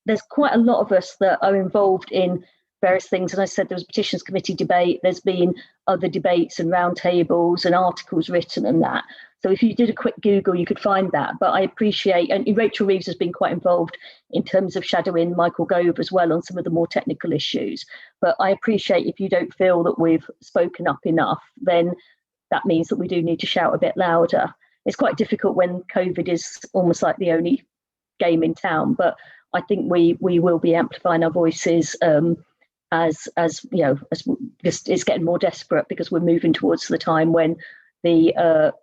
there's quite a lot of us that are involved in various things. And I said there was a petitions committee debate. There's been other debates and roundtables and articles written and that. So if you did a quick Google, you could find that. But I appreciate, and Rachel Reeves has been quite involved in terms of shadowing Michael Gove as well on some of the more technical issues. But I appreciate if you don't feel that we've spoken up enough, then that means that we do need to shout a bit louder. It's quite difficult when COVID is almost like the only game in town. But I think we will be amplifying our voices as you know, as it's getting more desperate, because we're moving towards the time when the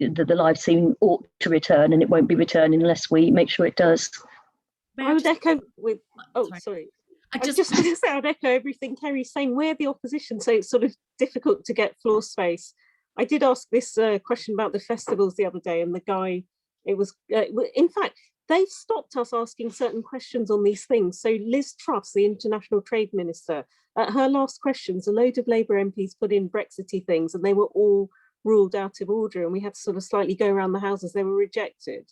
live scene ought to return, and it won't be returning unless we make sure it does. I would echo with, sorry. I just want to say I'd echo everything Kerry's saying. We're the opposition, so it's sort of difficult to get floor space. I did ask this question about the festivals the other day, and the guy, it was, in fact, they've stopped us asking certain questions on these things. So Liz Truss, the International Trade Minister, at her last questions, a load of Labour MPs put in Brexity things, and they were all ruled out of order, and we had to sort of slightly go around the houses. They were rejected.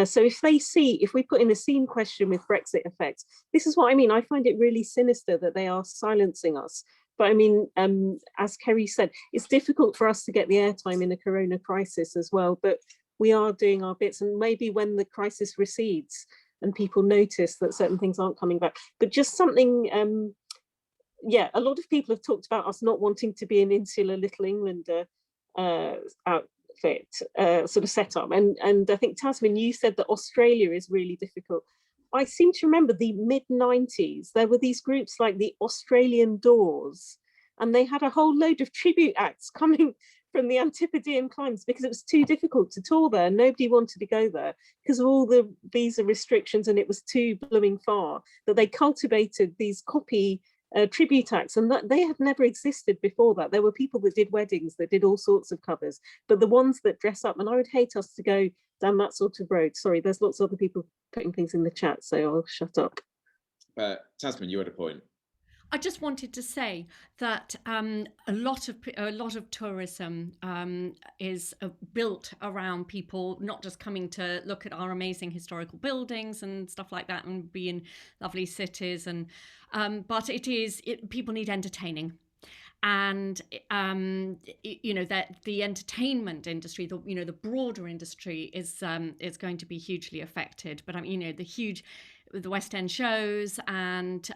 So if we put in a scene question with Brexit effects, this is what I mean. I find it really sinister that they are silencing us But I mean, as Kerry said, it's difficult for us to get the airtime in a corona crisis as well, but we are doing our bits, and maybe when the crisis recedes and people notice that certain things aren't coming back, but just something, yeah, a lot of people have talked about us not wanting to be an insular Little Englander outfit, sort of setup. And I think, Tasmin, you said that Australia is really difficult. I seem to remember the mid-90s, there were these groups like the Australian Doors, and they had a whole load of tribute acts coming from the Antipodean climes because it was too difficult to tour there. Nobody wanted to go there because of all the visa restrictions, and it was too blooming far, that they cultivated these copy tribute acts, and that they had never existed before that. There were people that did weddings, that did all sorts of covers, but the ones that dress up, and I would hate us to go down that sort of road. Sorry, there's lots of other people putting things in the chat, so I'll shut up. Tasmin, you had a point. I just wanted to say that a lot of tourism is built around people not just coming to look at our amazing historical buildings and stuff like that and be in lovely cities, and but people need entertaining. And you know, that the entertainment industry, the broader industry is going to be hugely affected. But I mean, you know, the West End shows, and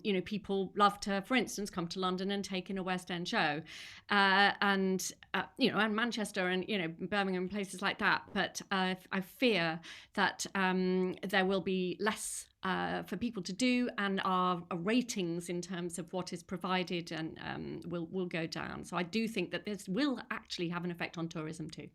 you know, people love to, for instance, come to London and take in a West End show, and you know, and Manchester and, you know, Birmingham and places like that. But I fear that there will be less for people to do, and our ratings in terms of what is provided and will go down. So I do think that this will actually have an effect on tourism too.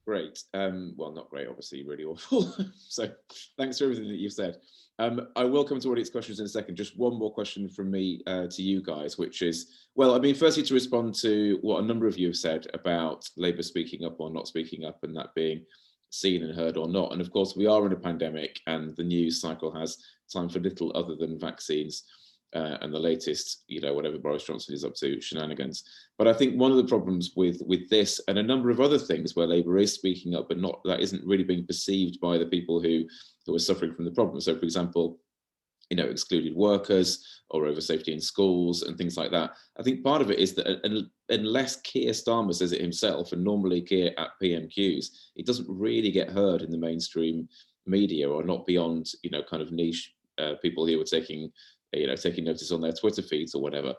Great. Well, not great, obviously, really awful. So thanks for everything that you've said. I will come to audience questions in a second. Just one more question from me to you guys, which is, well, I mean, firstly, to respond to what a number of you have said about Labour speaking up or not speaking up, and that being seen and heard or not. And of course, we are in a pandemic, and the news cycle has time for little other than vaccines and the latest, you know, whatever Boris Johnson is up to, shenanigans. But I think one of the problems with this and a number of other things where Labour is speaking up, but not, that isn't really being perceived by the people who are suffering from the problem. So, for example, you know, excluded workers or over safety in schools and things like that. I think part of it is that unless Keir Starmer says it himself, and normally Keir at PMQs, it doesn't really get heard in the mainstream media, or not beyond, you know, kind of niche people who are taking notice on their Twitter feeds or whatever.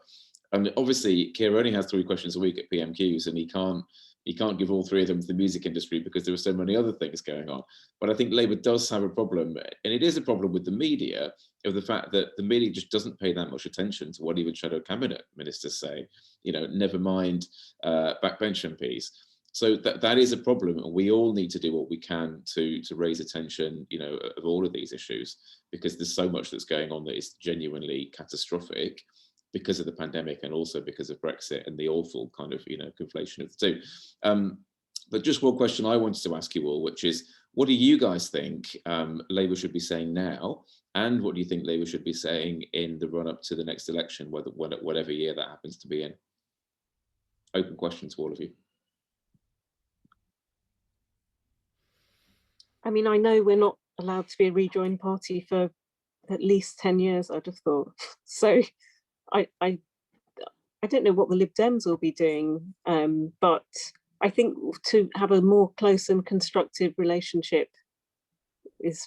And obviously, Keir only has 3 questions a week at PMQs, and he can't give all 3 of them to the music industry because there are so many other things going on. But I think Labour does have a problem, and it is a problem with the media, of the fact that the media just doesn't pay that much attention to what even shadow cabinet ministers say, you know, never mind backbench MPs. So that is a problem, and we all need to do what we can to raise attention, you know, of all of these issues, because there's so much that's going on that is genuinely catastrophic because of the pandemic, and also because of Brexit and the awful kind of, you know, conflation of the two. But just one question I wanted to ask you all, which is, what do you guys think Labour should be saying now, and what do you think Labour should be saying in the run-up to the next election, whatever year that happens to be in? Open question to all of you. I mean, I know we're not allowed to be a rejoin party for at least 10 years, I'd have thought. So I don't know what the Lib Dems will be doing, but I think to have a more close and constructive relationship is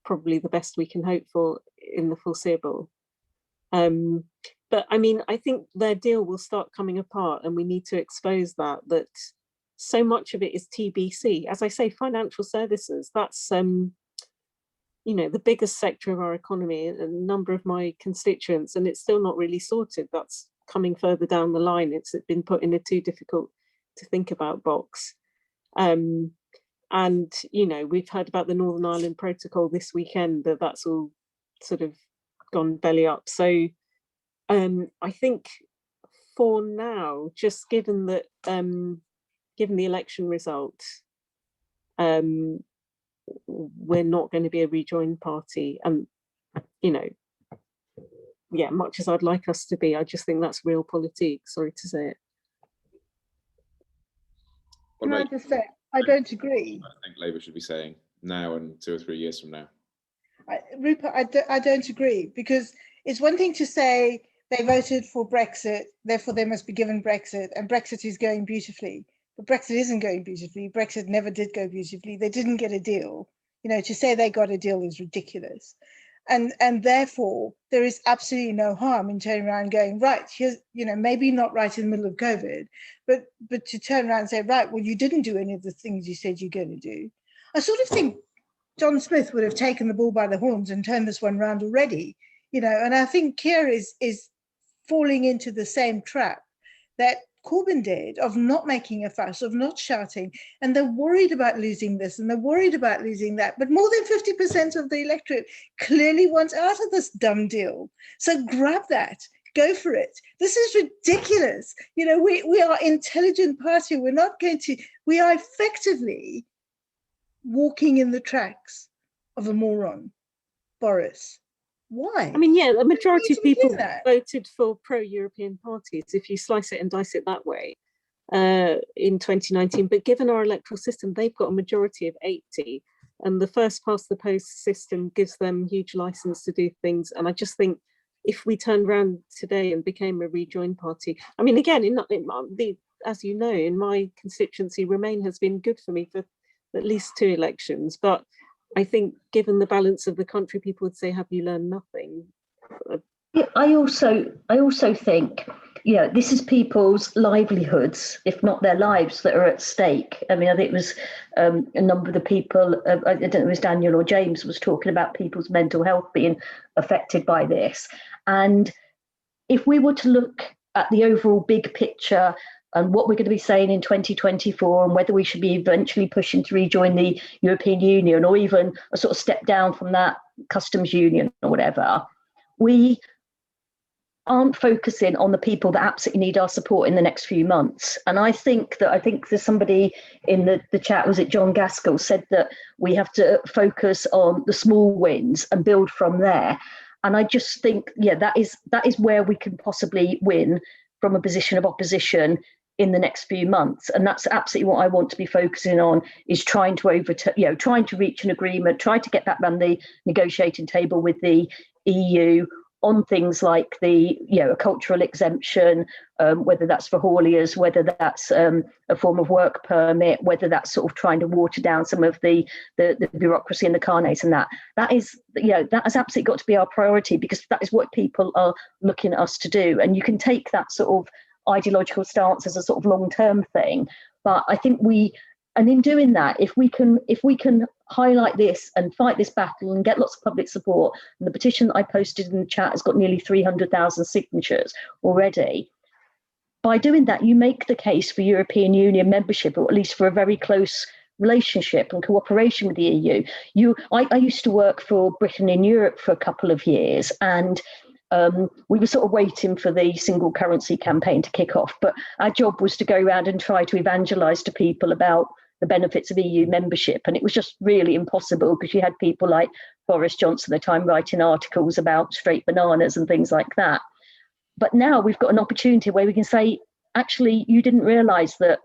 probably the best we can hope for in the foreseeable. But I mean, I think their deal will start coming apart, and we need to expose that so much of it is TBC. As I say, financial services, that's you know, the biggest sector of our economy, a number of my constituents, and it's still not really sorted. That's coming further down the line. It's been put in a too difficult to think about box. And, you know, we've heard about the Northern Ireland Protocol this weekend, that's all sort of gone belly up. So I think for now, just given that, given the election result, we're not going to be a rejoin party. And, you know, yeah, much as I'd like us to be, I just think that's realpolitik, sorry to say it. Can I just say, I don't agree. I think Labour should be saying now and 2 or 3 years from now. Rupa, I don't agree, because it's one thing to say they voted for Brexit, therefore they must be given Brexit, and Brexit is going beautifully. But Brexit isn't going beautifully. Brexit never did go beautifully. They didn't get a deal. You know, to say they got a deal is ridiculous. And therefore, there is absolutely no harm in turning around and going, right, here's, you know, maybe not right in the middle of COVID, but to turn around and say, right, well, you didn't do any of the things you said you're going to do. I sort of think John Smith would have taken the bull by the horns and turned this one around already, you know, and I think Keir is falling into the same trap that Corbyn did, of not making a fuss, of not shouting, and they're worried about losing this and they're worried about losing that. But more than 50% of the electorate clearly wants out of this dumb deal. So grab that, go for it. This is ridiculous. You know, we are an intelligent party. We're not going to, we are effectively walking in the tracks of a moron, Boris. Why? I mean, yeah, the majority of people voted for pro-European parties, if you slice it and dice it that way, in 2019. But given our electoral system, they've got a majority of 80. And the first past the post system gives them huge license to do things. And I just think if we turned around today and became a rejoined party, I mean, again, as you know, in my constituency, Remain has been good for me for at least 2 elections. But I think given the balance of the country, people would say, have you learned nothing? Yeah, I also think, yeah, this is people's livelihoods, if not their lives, that are at stake. I mean, I think it was a number of the people, I don't know if it was Daniel or James, was talking about people's mental health being affected by this. And if we were to look at the overall big picture and what we're going to be saying in 2024 and whether we should be eventually pushing to rejoin the European Union or even a sort of step down from that customs union or whatever, we aren't focusing on the people that absolutely need our support in the next few months. And I think there's somebody in the chat, was it John Gaskell, said that we have to focus on the small wins and build from there. And I just think, yeah, that is where we can possibly win from a position of opposition in the next few months. And that's absolutely what I want to be focusing on, is trying to reach an agreement, try to get back around the negotiating table with the EU on things like the, a cultural exemption, whether that's for hauliers, whether that's a form of work permit, whether that's sort of trying to water down some of the bureaucracy and the carnets, and that has absolutely got to be our priority, because that is what people are looking at us to do. And you can take that sort of ideological stance as a sort of long-term thing, but I think in doing that, if we can highlight this and fight this battle and get lots of public support, and the petition that I posted in the chat has got nearly 300,000 signatures already. By doing that, you make the case for European Union membership, or at least for a very close relationship and cooperation with the EU. I used to work for Britain in Europe for a couple of years, and we were sort of waiting for the single currency campaign to kick off, but our job was to go around and try to evangelise to people about the benefits of EU membership. And it was just really impossible, because you had people like Boris Johnson at the time writing articles about straight bananas and things like that. But now we've got an opportunity where we can say, actually, you didn't realise that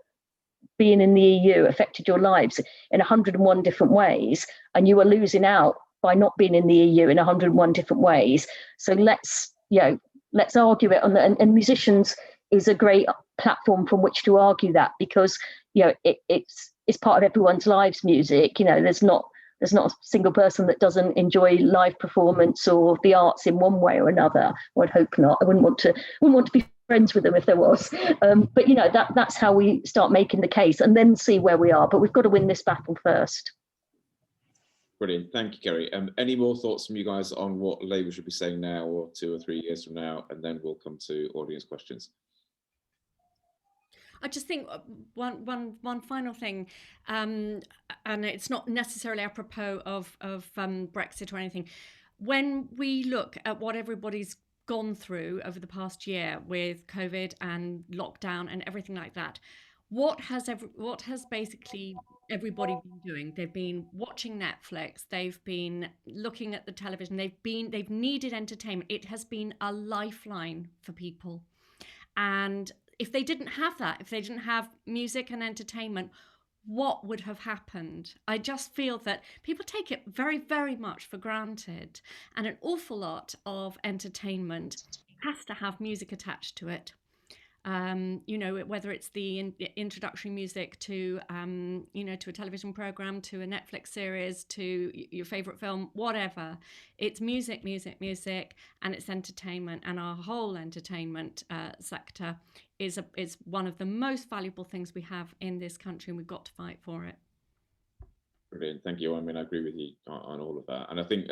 being in the EU affected your lives in 101 different ways, and you were losing out by not being in the EU in 101 different ways. So let's argue it on and musicians is a great platform from which to argue that, because it's part of everyone's lives, music. There's not a single person that doesn't enjoy live performance or the arts in one way or another. I'd hope not. I wouldn't want to be friends with them if there was. But that's how we start making the case and then see where we are. But we've got to win this battle first. Brilliant. Thank you, Kerry. Any more thoughts from you guys on what Labour should be saying now or 2 or 3 years from now? And then we'll come to audience questions. I just think one final thing, and it's not necessarily apropos of Brexit or anything. When we look at what everybody's gone through over the past year with COVID and lockdown and everything like that, what has basically everybody been doing? They've been watching Netflix, they've been looking at the television, they've needed entertainment. It has been a lifeline for people. And if they didn't have that, if they didn't have music and entertainment, what would have happened? I just feel that people take it very, very much for granted, and an awful lot of entertainment has to have music attached to it. You know, whether it's the introductory music to, you know, to a television program, to a Netflix series, to your favorite film, whatever. It's music, music, music, and it's entertainment. And our whole entertainment sector is one of the most valuable things we have in this country, and we've got to fight for it. Brilliant, thank you. I mean, I agree with you on all of that. And I think,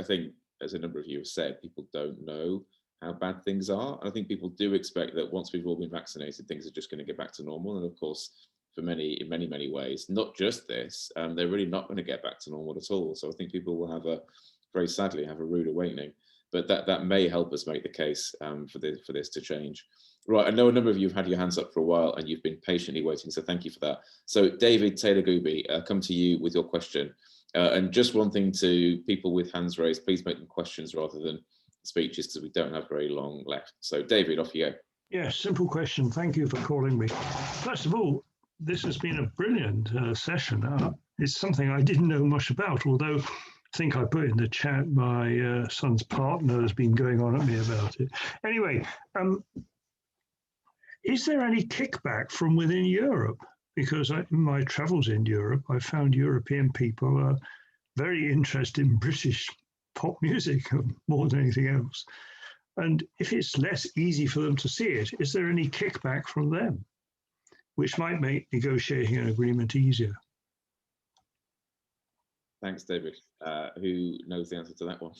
as a number of you have said, people don't know how bad things are. And I think people do expect that once we've all been vaccinated, things are just going to get back to normal. And of course, for many, in many, many ways, not just this, they're really not going to get back to normal at all. So I think people will very sadly have a rude awakening, but that may help us make the case for this to change. Right, I know a number of you have had your hands up for a while and you've been patiently waiting, so thank you for that. So David Taylor Gooby, come to you with your question. And just one thing to people with hands raised, please make them questions rather than speeches, because we don't have very long left. So David, off you go. Yes, simple question. Thank you for calling me. First of all, this has been a brilliant session. It's something I didn't know much about, although I think I put in the chat my son's partner has been going on at me about it. Anyway, is there any kickback from within Europe? Because in my travels in Europe, I found European people are very interested in British pop music more than anything else. And if it's less easy for them to see it, is there any kickback from them, which might make negotiating an agreement easier? Thanks, David. Who knows the answer to that one?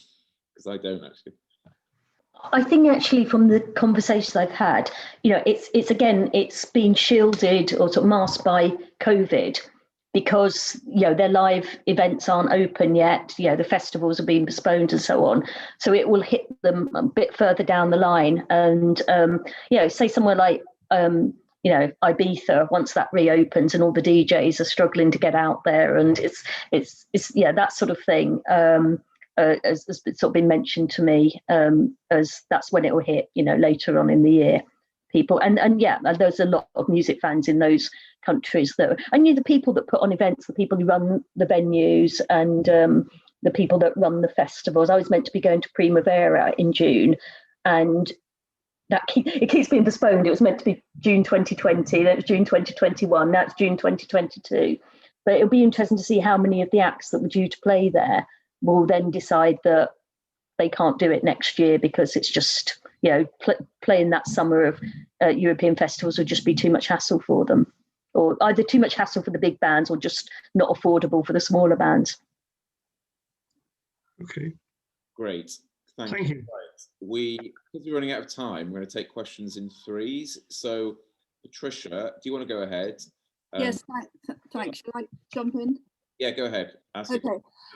Because I don't actually. I think actually from the conversations I've had, you know, it's been shielded or sort of masked by COVID, because, you know, their live events aren't open yet, you know, the festivals are being postponed and so on. So it will hit them a bit further down the line. And, you know, say somewhere like, you know, Ibiza, once that reopens and all the DJs are struggling to get out there, and it's yeah, that sort of thing. Has sort of been mentioned to me, as that's when it will hit, you know, later on in the year. People and yeah, there's a lot of music fans in those countries that, and you know, the people that put on events, the people who run the venues, and the people that run the festivals. I was meant to be going to Primavera in June, and it keeps being postponed. It was meant to be June 2020, then it was June 2021, now it's June 2022. But it'll be interesting to see how many of the acts that were due to play there will then decide that they can't do it next year because it's just, you know, playing that summer of European festivals would just be too much hassle for them, or either too much hassle for the big bands or just not affordable for the smaller bands. Okay. Great. Thank you. Right. Because we're running out of time, we're going to take questions in threes. So Patricia, do you want to go ahead? Yes, thanks. Shall I jump in? Yeah, go ahead. Okay.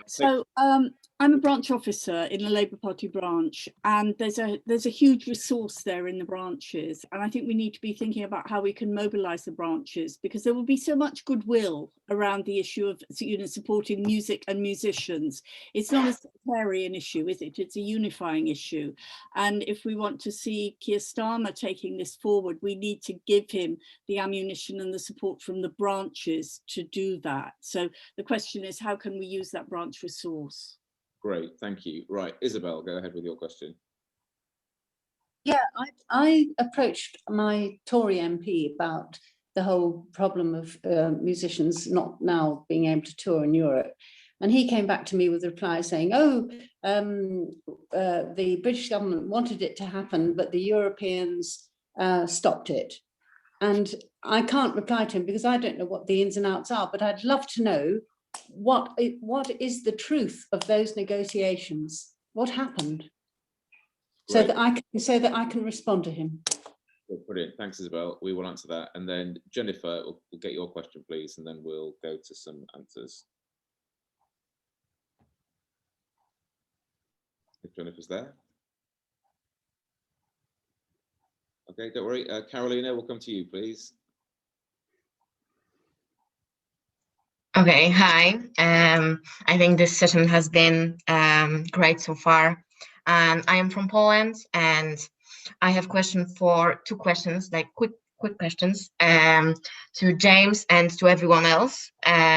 So I'm a branch officer in the Labour Party branch, and there's a huge resource there in the branches, and I think we need to be thinking about how we can mobilise the branches, because there will be so much goodwill around the issue of, you know, supporting music and musicians. It's not a sectarian issue, is it? It's a unifying issue, and if we want to see Keir Starmer taking this forward, we need to give him the ammunition and the support from the branches to do that. So the question is, how can we use that branch resource? Great, thank you. Right, Isabel, go ahead with your question. Yeah, I approached my Tory MP about the whole problem of musicians not now being able to tour in Europe. And he came back to me with a reply saying, oh, the British government wanted it to happen, but the Europeans stopped it. And I can't reply to him because I don't know what the ins and outs are, but I'd love to know what is the truth of those negotiations? What happened? So that I can respond to him. Brilliant, thanks Isabel. We will answer that, and then Jennifer, we'll get your question please, and then we'll go to some answers. If Jennifer's there. Okay, don't worry. Carolina, we'll come to you, please. Okay, hi. I think this session has been great so far. I am from Poland, and I have two questions, like quick questions, to James and to everyone else.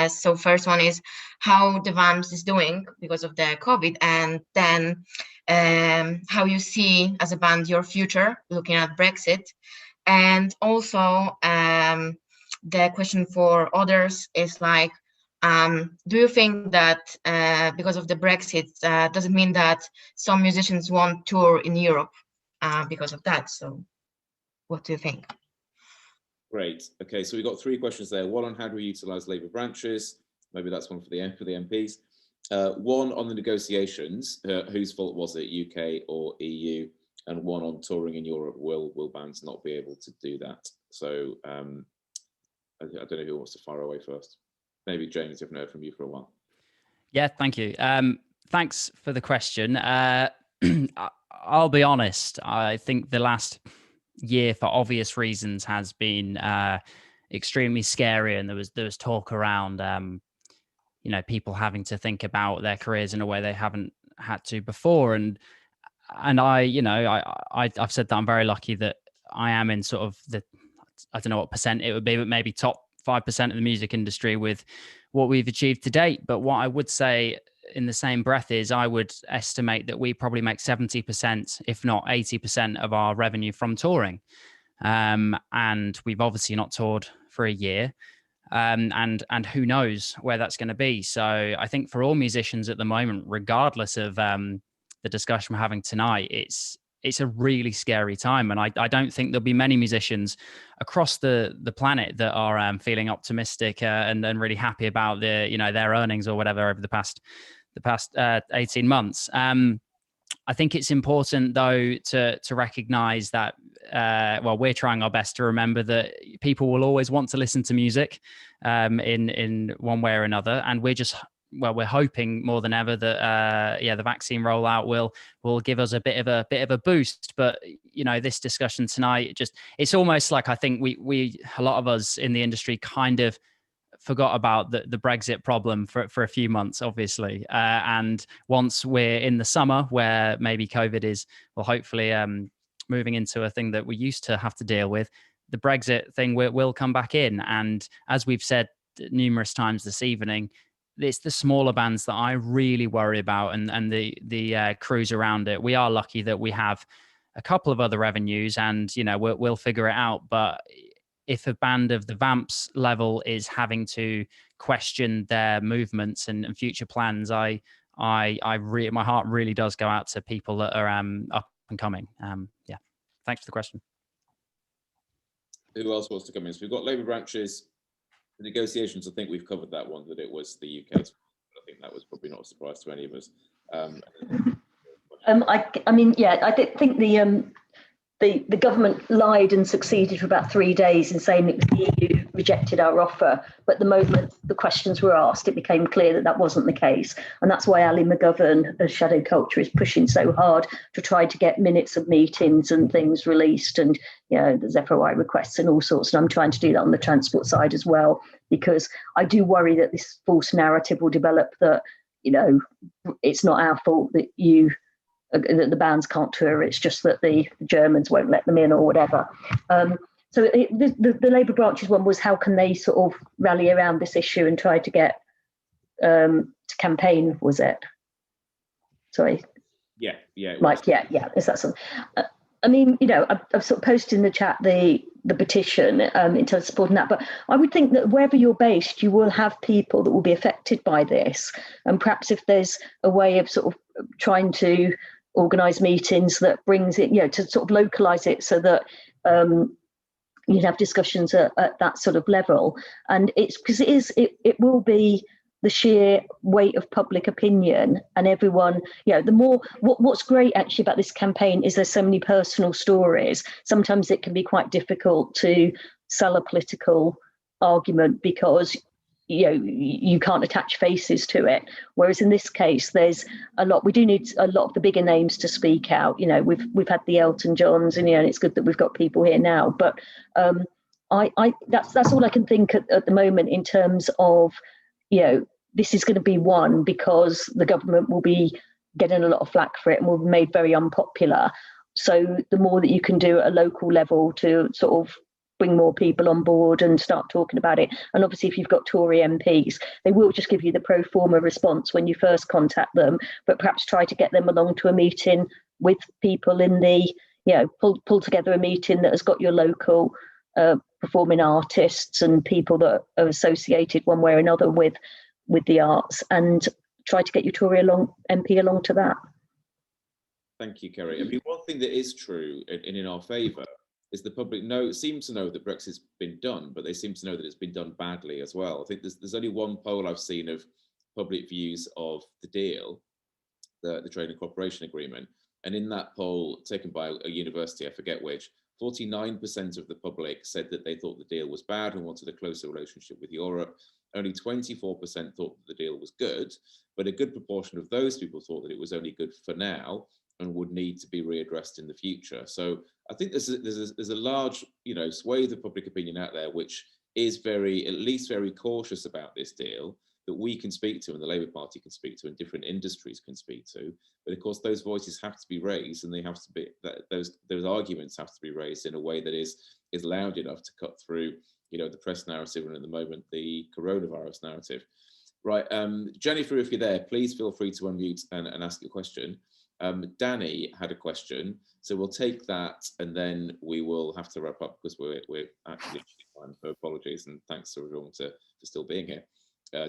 So first one is how the Vamps is doing because of the COVID, and then how you see as a band your future looking at Brexit. And also the question for others is like, do you think that because of the Brexit, does it mean that some musicians won't tour in Europe because of that? So what do you think? Great. Okay, so we've got 3 questions there. One on how do we utilise Labour branches? Maybe that's one for the MPs. One on the negotiations. Whose fault was it, UK or EU? And one on touring in Europe. Will bands not be able to do that? So I don't know who wants to fire away first. Maybe James, I've heard from you for a while. Yeah, thank you. Thanks for the question. I'll be honest. I think the last year, for obvious reasons, has been extremely scary, and there was talk around people having to think about their careers in a way they haven't had to before, and I've said that I'm very lucky that I am in sort of I don't know what percent it would be, but maybe top 5% of the music industry with what we've achieved to date. But what I would say in the same breath is I would estimate that we probably make 70%, if not 80% of our revenue from touring. And we've obviously not toured for a year. And who knows where that's going to be. So I think for all musicians at the moment, regardless of the discussion we're having tonight, it's a really scary time. And I don't think there'll be many musicians across the planet that are feeling optimistic and really happy about their earnings or whatever over the past 18 months. I think it's important, though, to recognize that, we're trying our best to remember that people will always want to listen to music in one way or another. And we're hoping more than ever that, the vaccine rollout will give us a bit of a boost. But, this discussion tonight, it's almost like I think we a lot of us in the industry kind of forgot about the Brexit problem for a few months, obviously. And once we're in the summer where maybe COVID is, well, hopefully moving into a thing that we used to have to deal with, the Brexit thing will come back in. And as we've said numerous times this evening, it's the smaller bands that I really worry about, and the crews around it. We are lucky that we have a couple of other revenues, and we'll figure it out. But if a band of the Vamps level is having to question their movements and future plans, my heart really does go out to people that are up and coming. Thanks for the question. Who else wants to come in? So we've got Labour branches. The negotiations, I think we've covered that one, that it was the UK. I think that was probably not a surprise to any of us. I did think the government lied and succeeded for about 3 days in saying that the EU rejected our offer. But the moment the questions were asked, it became clear that that wasn't the case. And that's why Ali McGovern, as Shadow Culture, is pushing so hard to try to get minutes of meetings and things released, and there's FOI requests and all sorts. And I'm trying to do that on the transport side as well, because I do worry that this false narrative will develop that, it's not our fault that that the bands can't tour, it's just that the Germans won't let them in or whatever. So the Labour branches one was, how can they sort of rally around this issue and try to get to campaign, was it? Sorry. Yeah. Mike, yeah. Is that something? I've sort of posted in the chat the petition in terms of supporting that, but I would think that wherever you're based, you will have people that will be affected by this. And perhaps if there's a way of sort of trying to organise meetings that brings it, to sort of localise it so that you'd have discussions at that sort of level. And it's because it will be the sheer weight of public opinion, and everyone, the more, what's great actually about this campaign is there's so many personal stories. Sometimes it can be quite difficult to sell a political argument because you can't attach faces to it. Whereas in this case, there's a lot. We do need a lot of the bigger names to speak out. We've had the Elton Johns, and it's good that we've got people here now. But that's all I can think at the moment in terms of, this is going to be one, because the government will be getting a lot of flack for it and will be made very unpopular. So the more that you can do at a local level to sort of bring more people on board and start talking about it. And obviously, if you've got Tory MPs, they will just give you the pro forma response when you first contact them, but perhaps try to get them along to a meeting with people in the, pull together a meeting that has got your local performing artists and people that are associated one way or another with the arts, and try to get your Tory MP along to that. Thank you, Kerry. I mean, one thing that is true and in our favour is the public seems to know that Brexit's been done, but they seem to know that it's been done badly as well. I think there's only one poll I've seen of public views of the deal, the trade and cooperation agreement, and in that poll taken by a university, I forget which, 49% of the public said that they thought the deal was bad and wanted a closer relationship with Europe. Only 24% thought that the deal was good, but a good proportion of those people thought that it was only good for now and would need to be readdressed in the future. So I think there's a large, swathe of public opinion out there which is at least very cautious about this deal, that we can speak to and the Labour Party can speak to and different industries can speak to. But of course, those voices have to be raised, and they have to be, those arguments have to be raised in a way that is loud enough to cut through, the press narrative and at the moment the coronavirus narrative. Right, Jennifer, if you're there, please feel free to unmute and ask your question. Danny had a question, so we'll take that and then we will have to wrap up because we're actually time. So apologies and thanks to everyone for still being here.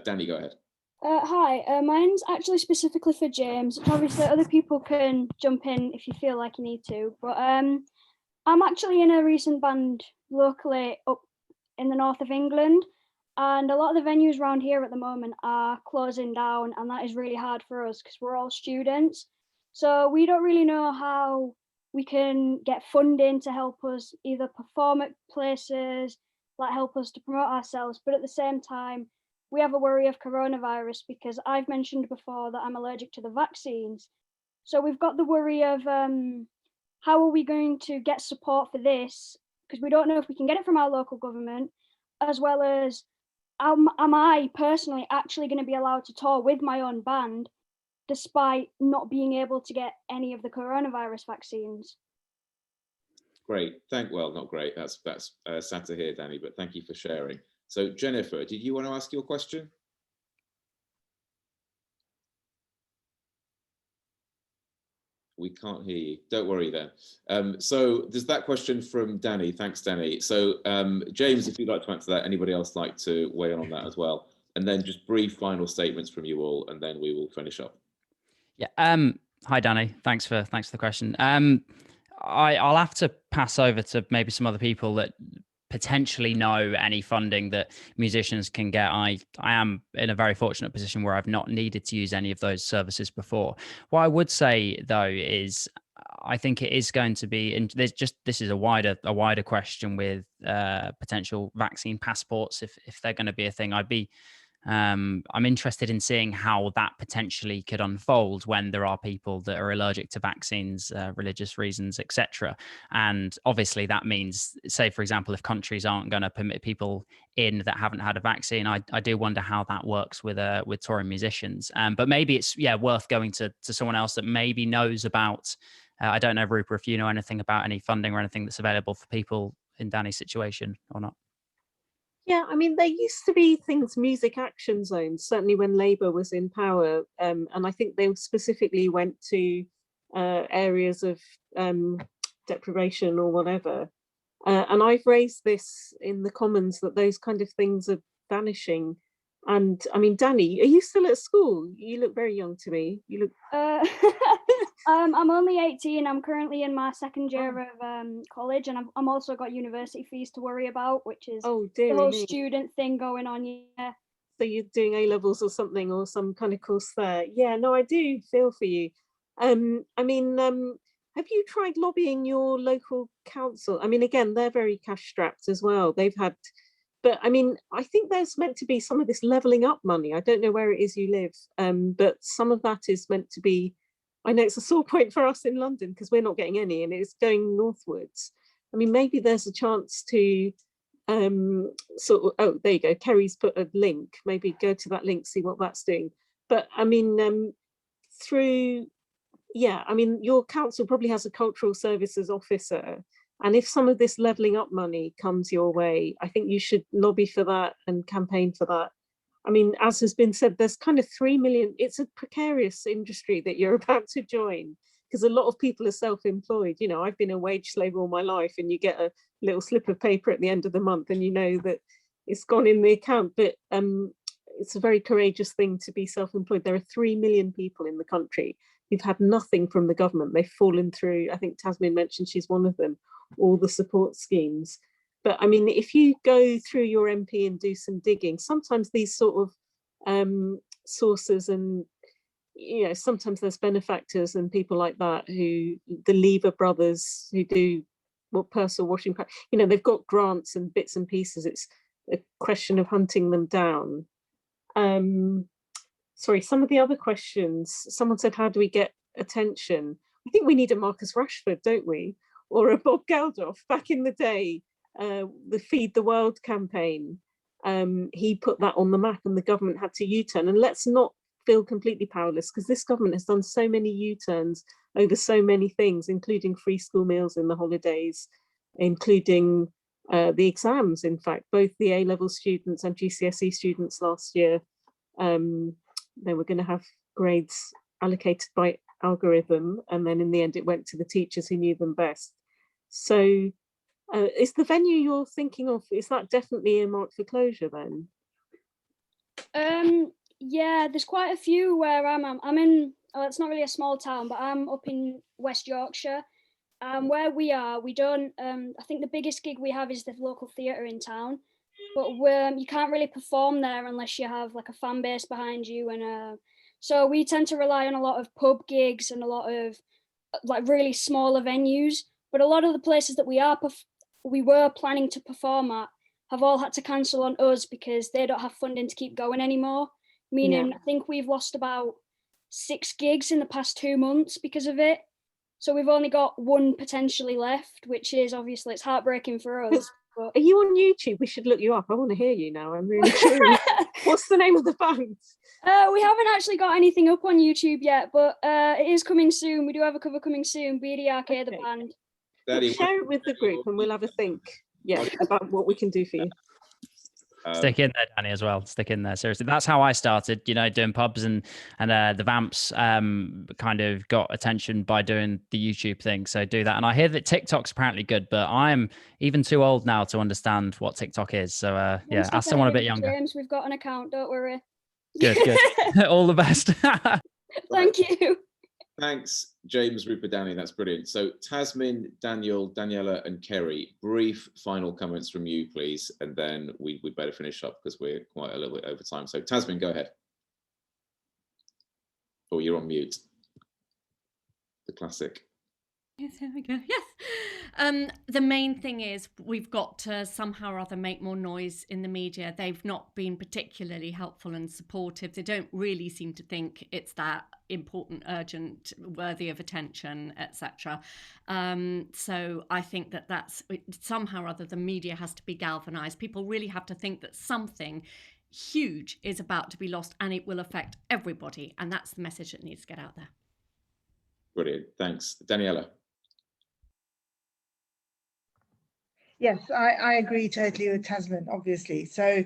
Danny, go ahead. Hi, mine's actually specifically for James. Obviously, other people can jump in if you feel like you need to, but I'm actually in a recent band locally up in the north of England, and a lot of the venues around here at the moment are closing down, and that is really hard for us because we're all students. So we don't really know how we can get funding to help us either perform at places, like help us to promote ourselves, but at the same time, we have a worry of coronavirus because I've mentioned before that I'm allergic to the vaccines. So we've got the worry of how are we going to get support for this? Because we don't know if we can get it from our local government, as well as am I personally actually going to be allowed to tour with my own band despite not being able to get any of the coronavirus vaccines? Great, not great. That's sad to hear, Danny, but thank you for sharing. So Jennifer, did you want to ask your question? We can't hear you. Don't worry then. So there's that question from Danny. Thanks, Danny. So James, if you'd like to answer that, anybody else like to weigh in on that as well? And then just brief final statements from you all, and then we will finish up. Yeah. Hi, Danny. Thanks for the question. I'll have to pass over to maybe some other people that potentially know any funding that musicians can get. I am in a very fortunate position where I've not needed to use any of those services before. What I would say though is I think it is going to be, and this is a wider question with potential vaccine passports if they're going to be a thing. I'm interested in seeing how that potentially could unfold when there are people that are allergic to vaccines, religious reasons, etc. And obviously that means, say, for example, if countries aren't going to permit people in that haven't had a vaccine, I do wonder how that works with touring musicians. But maybe it's worth going to someone else that maybe knows about. I don't know, Rupa, if you know anything about any funding or anything that's available for people in Danny's situation or not. Yeah, I mean, there used to be things, music action zones, certainly when Labour was in power. And I think they specifically went to areas of deprivation or whatever. And I've raised this in the Commons that those kind of things are vanishing. And I mean, Danny, are you still at school? You look very young to me. You look... I'm only 18. I'm currently in my second year of college, and I'm also got university fees to worry about, which is the whole student thing going on. Yeah. So you're doing A-levels or something, or some kind of course there. Yeah, no, I do feel for you. I mean, have you tried lobbying your local council? I mean, again, they're very cash strapped as well. They've had, but I mean, I think there's meant to be some of this levelling up money. I don't know where it is you live, but some of that is meant to be. I know it's a sore point for us in London because we're not getting any, and it's going northwards. I mean, maybe there's a chance to sort of, oh, there you go. Kerry's put a link. Maybe go to that link, see what that's doing. But I mean, I mean, your council probably has a cultural services officer. And if some of this levelling up money comes your way, I think you should lobby for that and campaign for that. I mean, as has been said, there's kind of 3 million, it's a precarious industry that you're about to join, because a lot of people are self-employed. You know, I've been a wage slave all my life, and you get a little slip of paper at the end of the month and you know that it's gone in the account. But it's a very courageous thing to be self-employed. There are 3 million people in the country who've had nothing from the government. They've fallen through, I think Tasmin mentioned she's one of them, all the support schemes. But I mean, if you go through your MP and do some digging, sometimes these sort of sources, and you know, sometimes there's benefactors and people like that, who, the Lever brothers, who do what personal washing, you know, they've got grants and bits and pieces. It's a question of hunting them down. Sorry, some of the other questions, someone said, how do we get attention? I think we need a Marcus Rashford, don't we? Or a Bob Geldof. Back in the day, the Feed the World campaign, he put that on the map and the government had to U-turn. And let's not feel completely powerless, because this government has done so many U-turns over so many things, including free school meals in the holidays, including the exams. In fact, both the A-level students and GCSE students last year, they were going to have grades allocated by algorithm, and then in the end it went to the teachers who knew them best. So is the venue you're thinking of, is that definitely earmarked for closure then? Yeah, there's quite a few where I'm in, it's not really a small town, but I'm up in West Yorkshire. Where we are, we don't, I think the biggest gig we have is the local theatre in town, but you can't really perform there unless you have like a fan base behind you. And so we tend to rely on a lot of pub gigs and a lot of like really smaller venues. But a lot of the places that we were planning to perform at have all had to cancel on us because they don't have funding to keep going anymore. Meaning, I think we've lost about 6 gigs in the past 2 months because of it. So we've only got 1 potentially left, which is obviously, it's heartbreaking for us. But... Are you on YouTube? We should look you up. I want to hear you now. I'm really curious. What's the name of the band? We haven't actually got anything up on YouTube yet, but it is coming soon. We do have a cover coming soon, BD Arcade, the band. Daddy, share it with the group and we'll have a think about what we can do for you. Stick in there, Danny, as well. Stick in there. Seriously, that's how I started. You know, doing pubs and the Vamps kind of got attention by doing the YouTube thing. So do that. And I hear that TikTok's apparently good, but I'm even too old now to understand what TikTok is. So yeah, ask someone a bit younger. James, we've got an account. Don't worry. Good. All the best. Thank you. Thanks, James, Rupa, Danny. That's brilliant. So Tasmin, Daniel, Daniella, and Kerry, brief final comments from you, please, and then we'd better finish up because we're quite a little bit over time. So Tasmin, go ahead. Oh, you're on mute. The classic. Yes, there we go. Yes. The main thing is we've got to somehow or other make more noise in the media. They've not been particularly helpful and supportive. They don't really seem to think it's that important, urgent, worthy of attention, etc. So I think that's somehow or other the media has to be galvanized. People really have to think that something huge is about to be lost and it will affect everybody. And that's the message that needs to get out there. Brilliant. Thanks. Daniella. Yes, I agree totally with Tasmin, obviously. So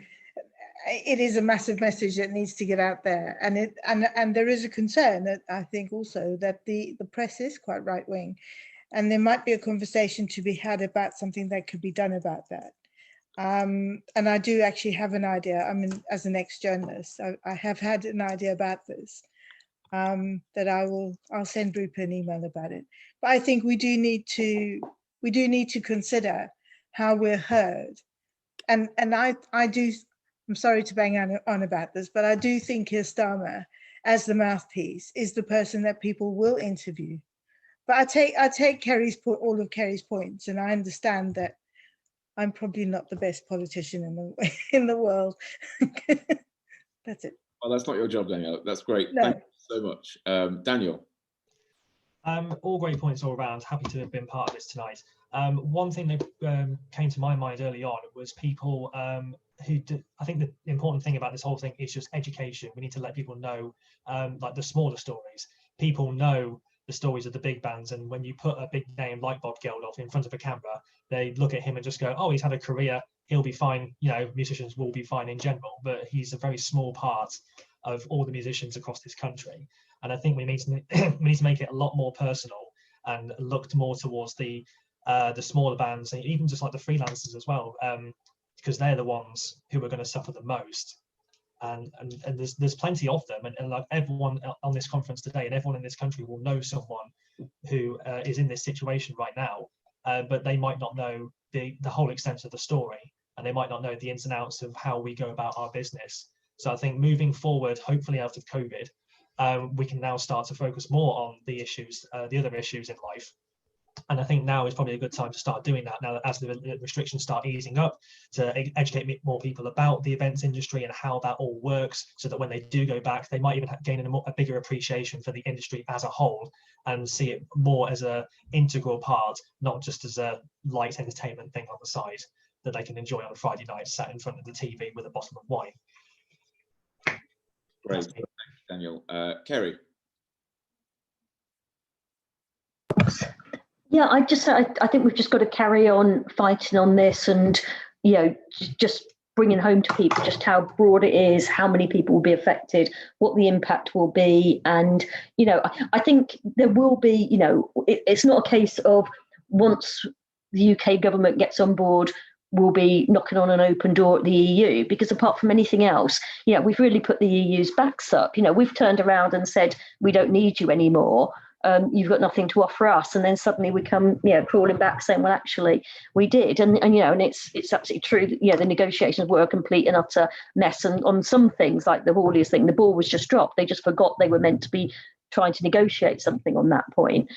it is a massive message that needs to get out there. And there is a concern that I think also that the press is quite right wing. And there might be a conversation to be had about something that could be done about that. And I do actually have an idea. I mean, as an ex-journalist, I have had an idea about this, that I'll send Rupa an email about it. But I think we do need to consider how we're heard. And I'm sorry to bang on about this, but I do think Keir Starmer, as the mouthpiece, is the person that people will interview. But I take all of Kerry's points, and I understand that I'm probably not the best politician in the world. That's it. Well, that's not your job, Daniel. That's great. No. Thank you so much. Daniel. All great points all around. Happy to have been part of this tonight. One thing that came to my mind early on was people I think the important thing about this whole thing is just education. We need to let people know, like the smaller stories. People know the stories of the big bands. And when you put a big name like Bob Geldof in front of a camera, they look at him and just go, oh, he's had a career, he'll be fine. You know, musicians will be fine in general, but he's a very small part of all the musicians across this country. And I think we need to make it a lot more personal and looked more towards the smaller bands, and even just like the freelancers as well, because they're the ones who are going to suffer the most. And there's plenty of them, and like everyone on this conference today and everyone in this country will know someone who is in this situation right now, but they might not know the whole extent of the story, and they might not know the ins and outs of how we go about our business. So I think moving forward, hopefully out of COVID, we can now start to focus more on the issues, the other issues in life. And I think now is probably a good time to start doing that, now that as the restrictions start easing up, to educate more people about the events industry and how that all works, so that when they do go back, they might even gain a bigger appreciation for the industry as a whole and see it more as an integral part, not just as a light entertainment thing on the side that they can enjoy on a Friday night sat in front of the TV with a bottle of wine. Great, thank you, Daniel. Kerry. Yeah, I think we've just got to carry on fighting on this, and just bringing home to people just how broad it is, how many people will be affected, what the impact will be, and I think there will be. It's not a case of once the UK government gets on board, we'll be knocking on an open door at the EU, because apart from anything else, we've really put the EU's backs up. We've turned around and said we don't need you anymore. You've got nothing to offer us, and then suddenly we come, crawling back saying, well, actually, we did, and it's absolutely true that the negotiations were a complete and utter mess, and on some things like the Hawley's thing, the ball was just dropped. They just forgot they were meant to be trying to negotiate something on that point.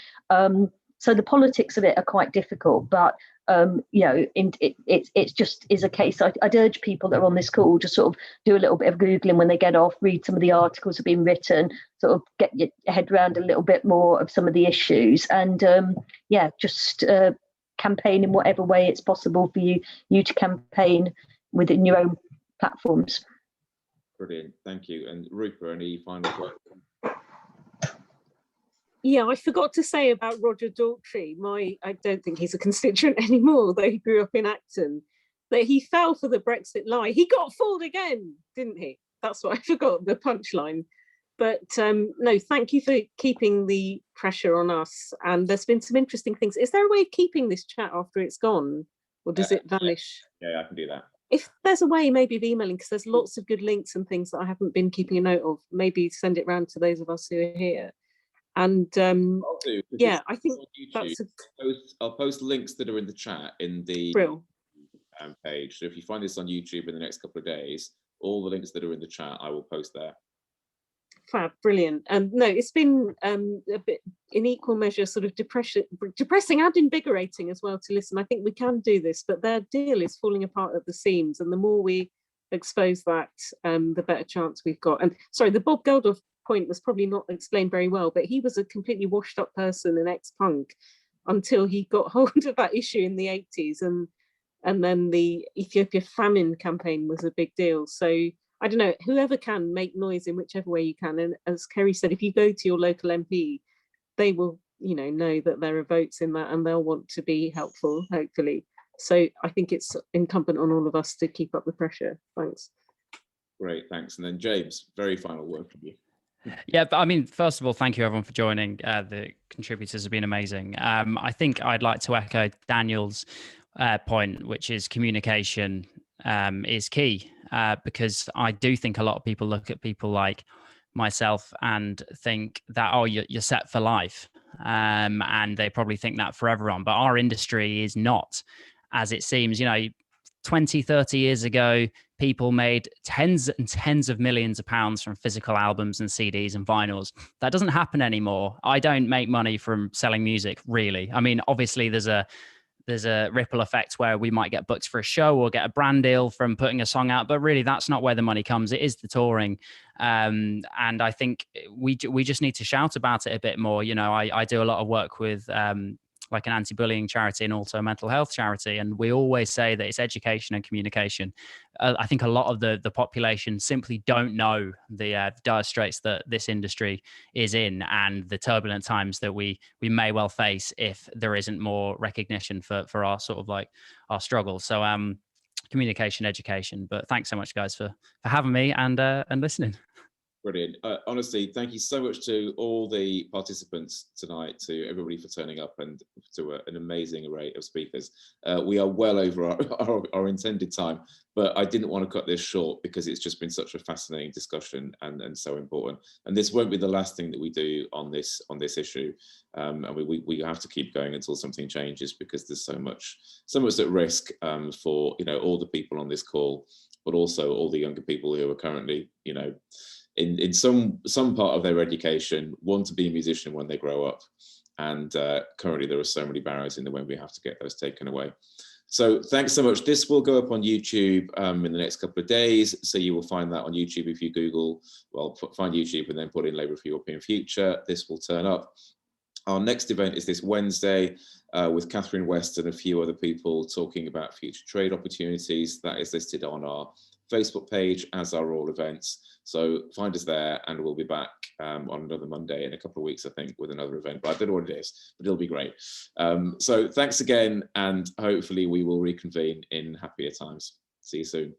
So the politics of it are quite difficult, but it just is a case. I'd urge people that are on this call to sort of do a little bit of Googling when they get off, read some of the articles that have been written, sort of get your head around a little bit more of some of the issues, and just campaign in whatever way it's possible for you to campaign within your own platforms. Brilliant, thank you. And Rupa, any final words? Yeah, I forgot to say about Roger Daltrey. I don't think he's a constituent anymore, though he grew up in Acton, that he fell for the Brexit lie. He got fooled again, didn't he? That's what I forgot, the punchline. But no, thank you for keeping the pressure on us. And there's been some interesting things. Is there a way of keeping this chat after it's gone? Or does it vanish? Yeah, I can do that. If there's a way maybe of emailing, because there's lots of good links and things that I haven't been keeping a note of, maybe send it round to those of us who are here. And yeah, I think that's I'll post links that are in the chat in the page. So if you find this on YouTube in the next couple of days, all the links that are in the chat, I will post there. Fab, brilliant. And no, it's been a bit in equal measure sort of depressing and invigorating as well to listen. I think we can do this, but their deal is falling apart at the seams, and the more we expose that, the better chance we've got. And sorry, the Bob Geldof point was probably not explained very well, but he was a completely washed up person, an ex-punk, until he got hold of that issue in the 80s, and then the Ethiopia famine campaign was a big deal. So I don't know, whoever can make noise in whichever way you can, and as Kerry said, if you go to your local MP, they will know that there are votes in that, and they'll want to be helpful, hopefully. So I think it's incumbent on all of us to keep up the pressure. Thanks. Great, thanks. And then James, very final word from you. Yeah, but I mean, first of all, thank you everyone for joining. The contributors have been amazing. I think I'd like to echo Daniel's point, which is communication is key, because I do think a lot of people look at people like myself and think that, oh, you're set for life. And they probably think that for everyone, but our industry is not as it seems. 20, 30 years ago, people made tens and tens of millions of pounds from physical albums and CDs and vinyls. That doesn't happen anymore. I don't make money from selling music, really. I mean, obviously there's a ripple effect where we might get booked for a show or get a brand deal from putting a song out, but really that's not where the money comes. It is the touring. And I think we just need to shout about it a bit more. I do a lot of work with like an anti-bullying charity and also a mental health charity. And we always say that it's education and communication. I think a lot of the population simply don't know the dire straits that this industry is in and the turbulent times that we may well face if there isn't more recognition for our sort of like our struggles. So communication, education. But thanks so much, guys, for having me and listening. Brilliant. Honestly, thank you so much to all the participants tonight, to everybody for turning up, and to an amazing array of speakers. We are well over our intended time, but I didn't want to cut this short because it's just been such a fascinating discussion and so important. And this won't be the last thing that we do on this issue. And we have to keep going until something changes, because there's so much at risk for, you know, all the people on this call, but also all the younger people who are currently, you know, in some part of their education, want to be a musician when they grow up. And currently there are so many barriers in the way. We have to get those taken away. So thanks so much. This will go up on YouTube in the next couple of days. So you will find that on YouTube if you Google, well, find YouTube and then put in Labour for European Future. This will turn up. Our next event is this Wednesday with Catherine West and a few other people talking about future trade opportunities. That is listed on our Facebook page, as are all events. So find us there, and we'll be back on another Monday in a couple of weeks, I think, with another event. But I don't know what it is, but it'll be great. So thanks again, and hopefully we will reconvene in happier times. See you soon.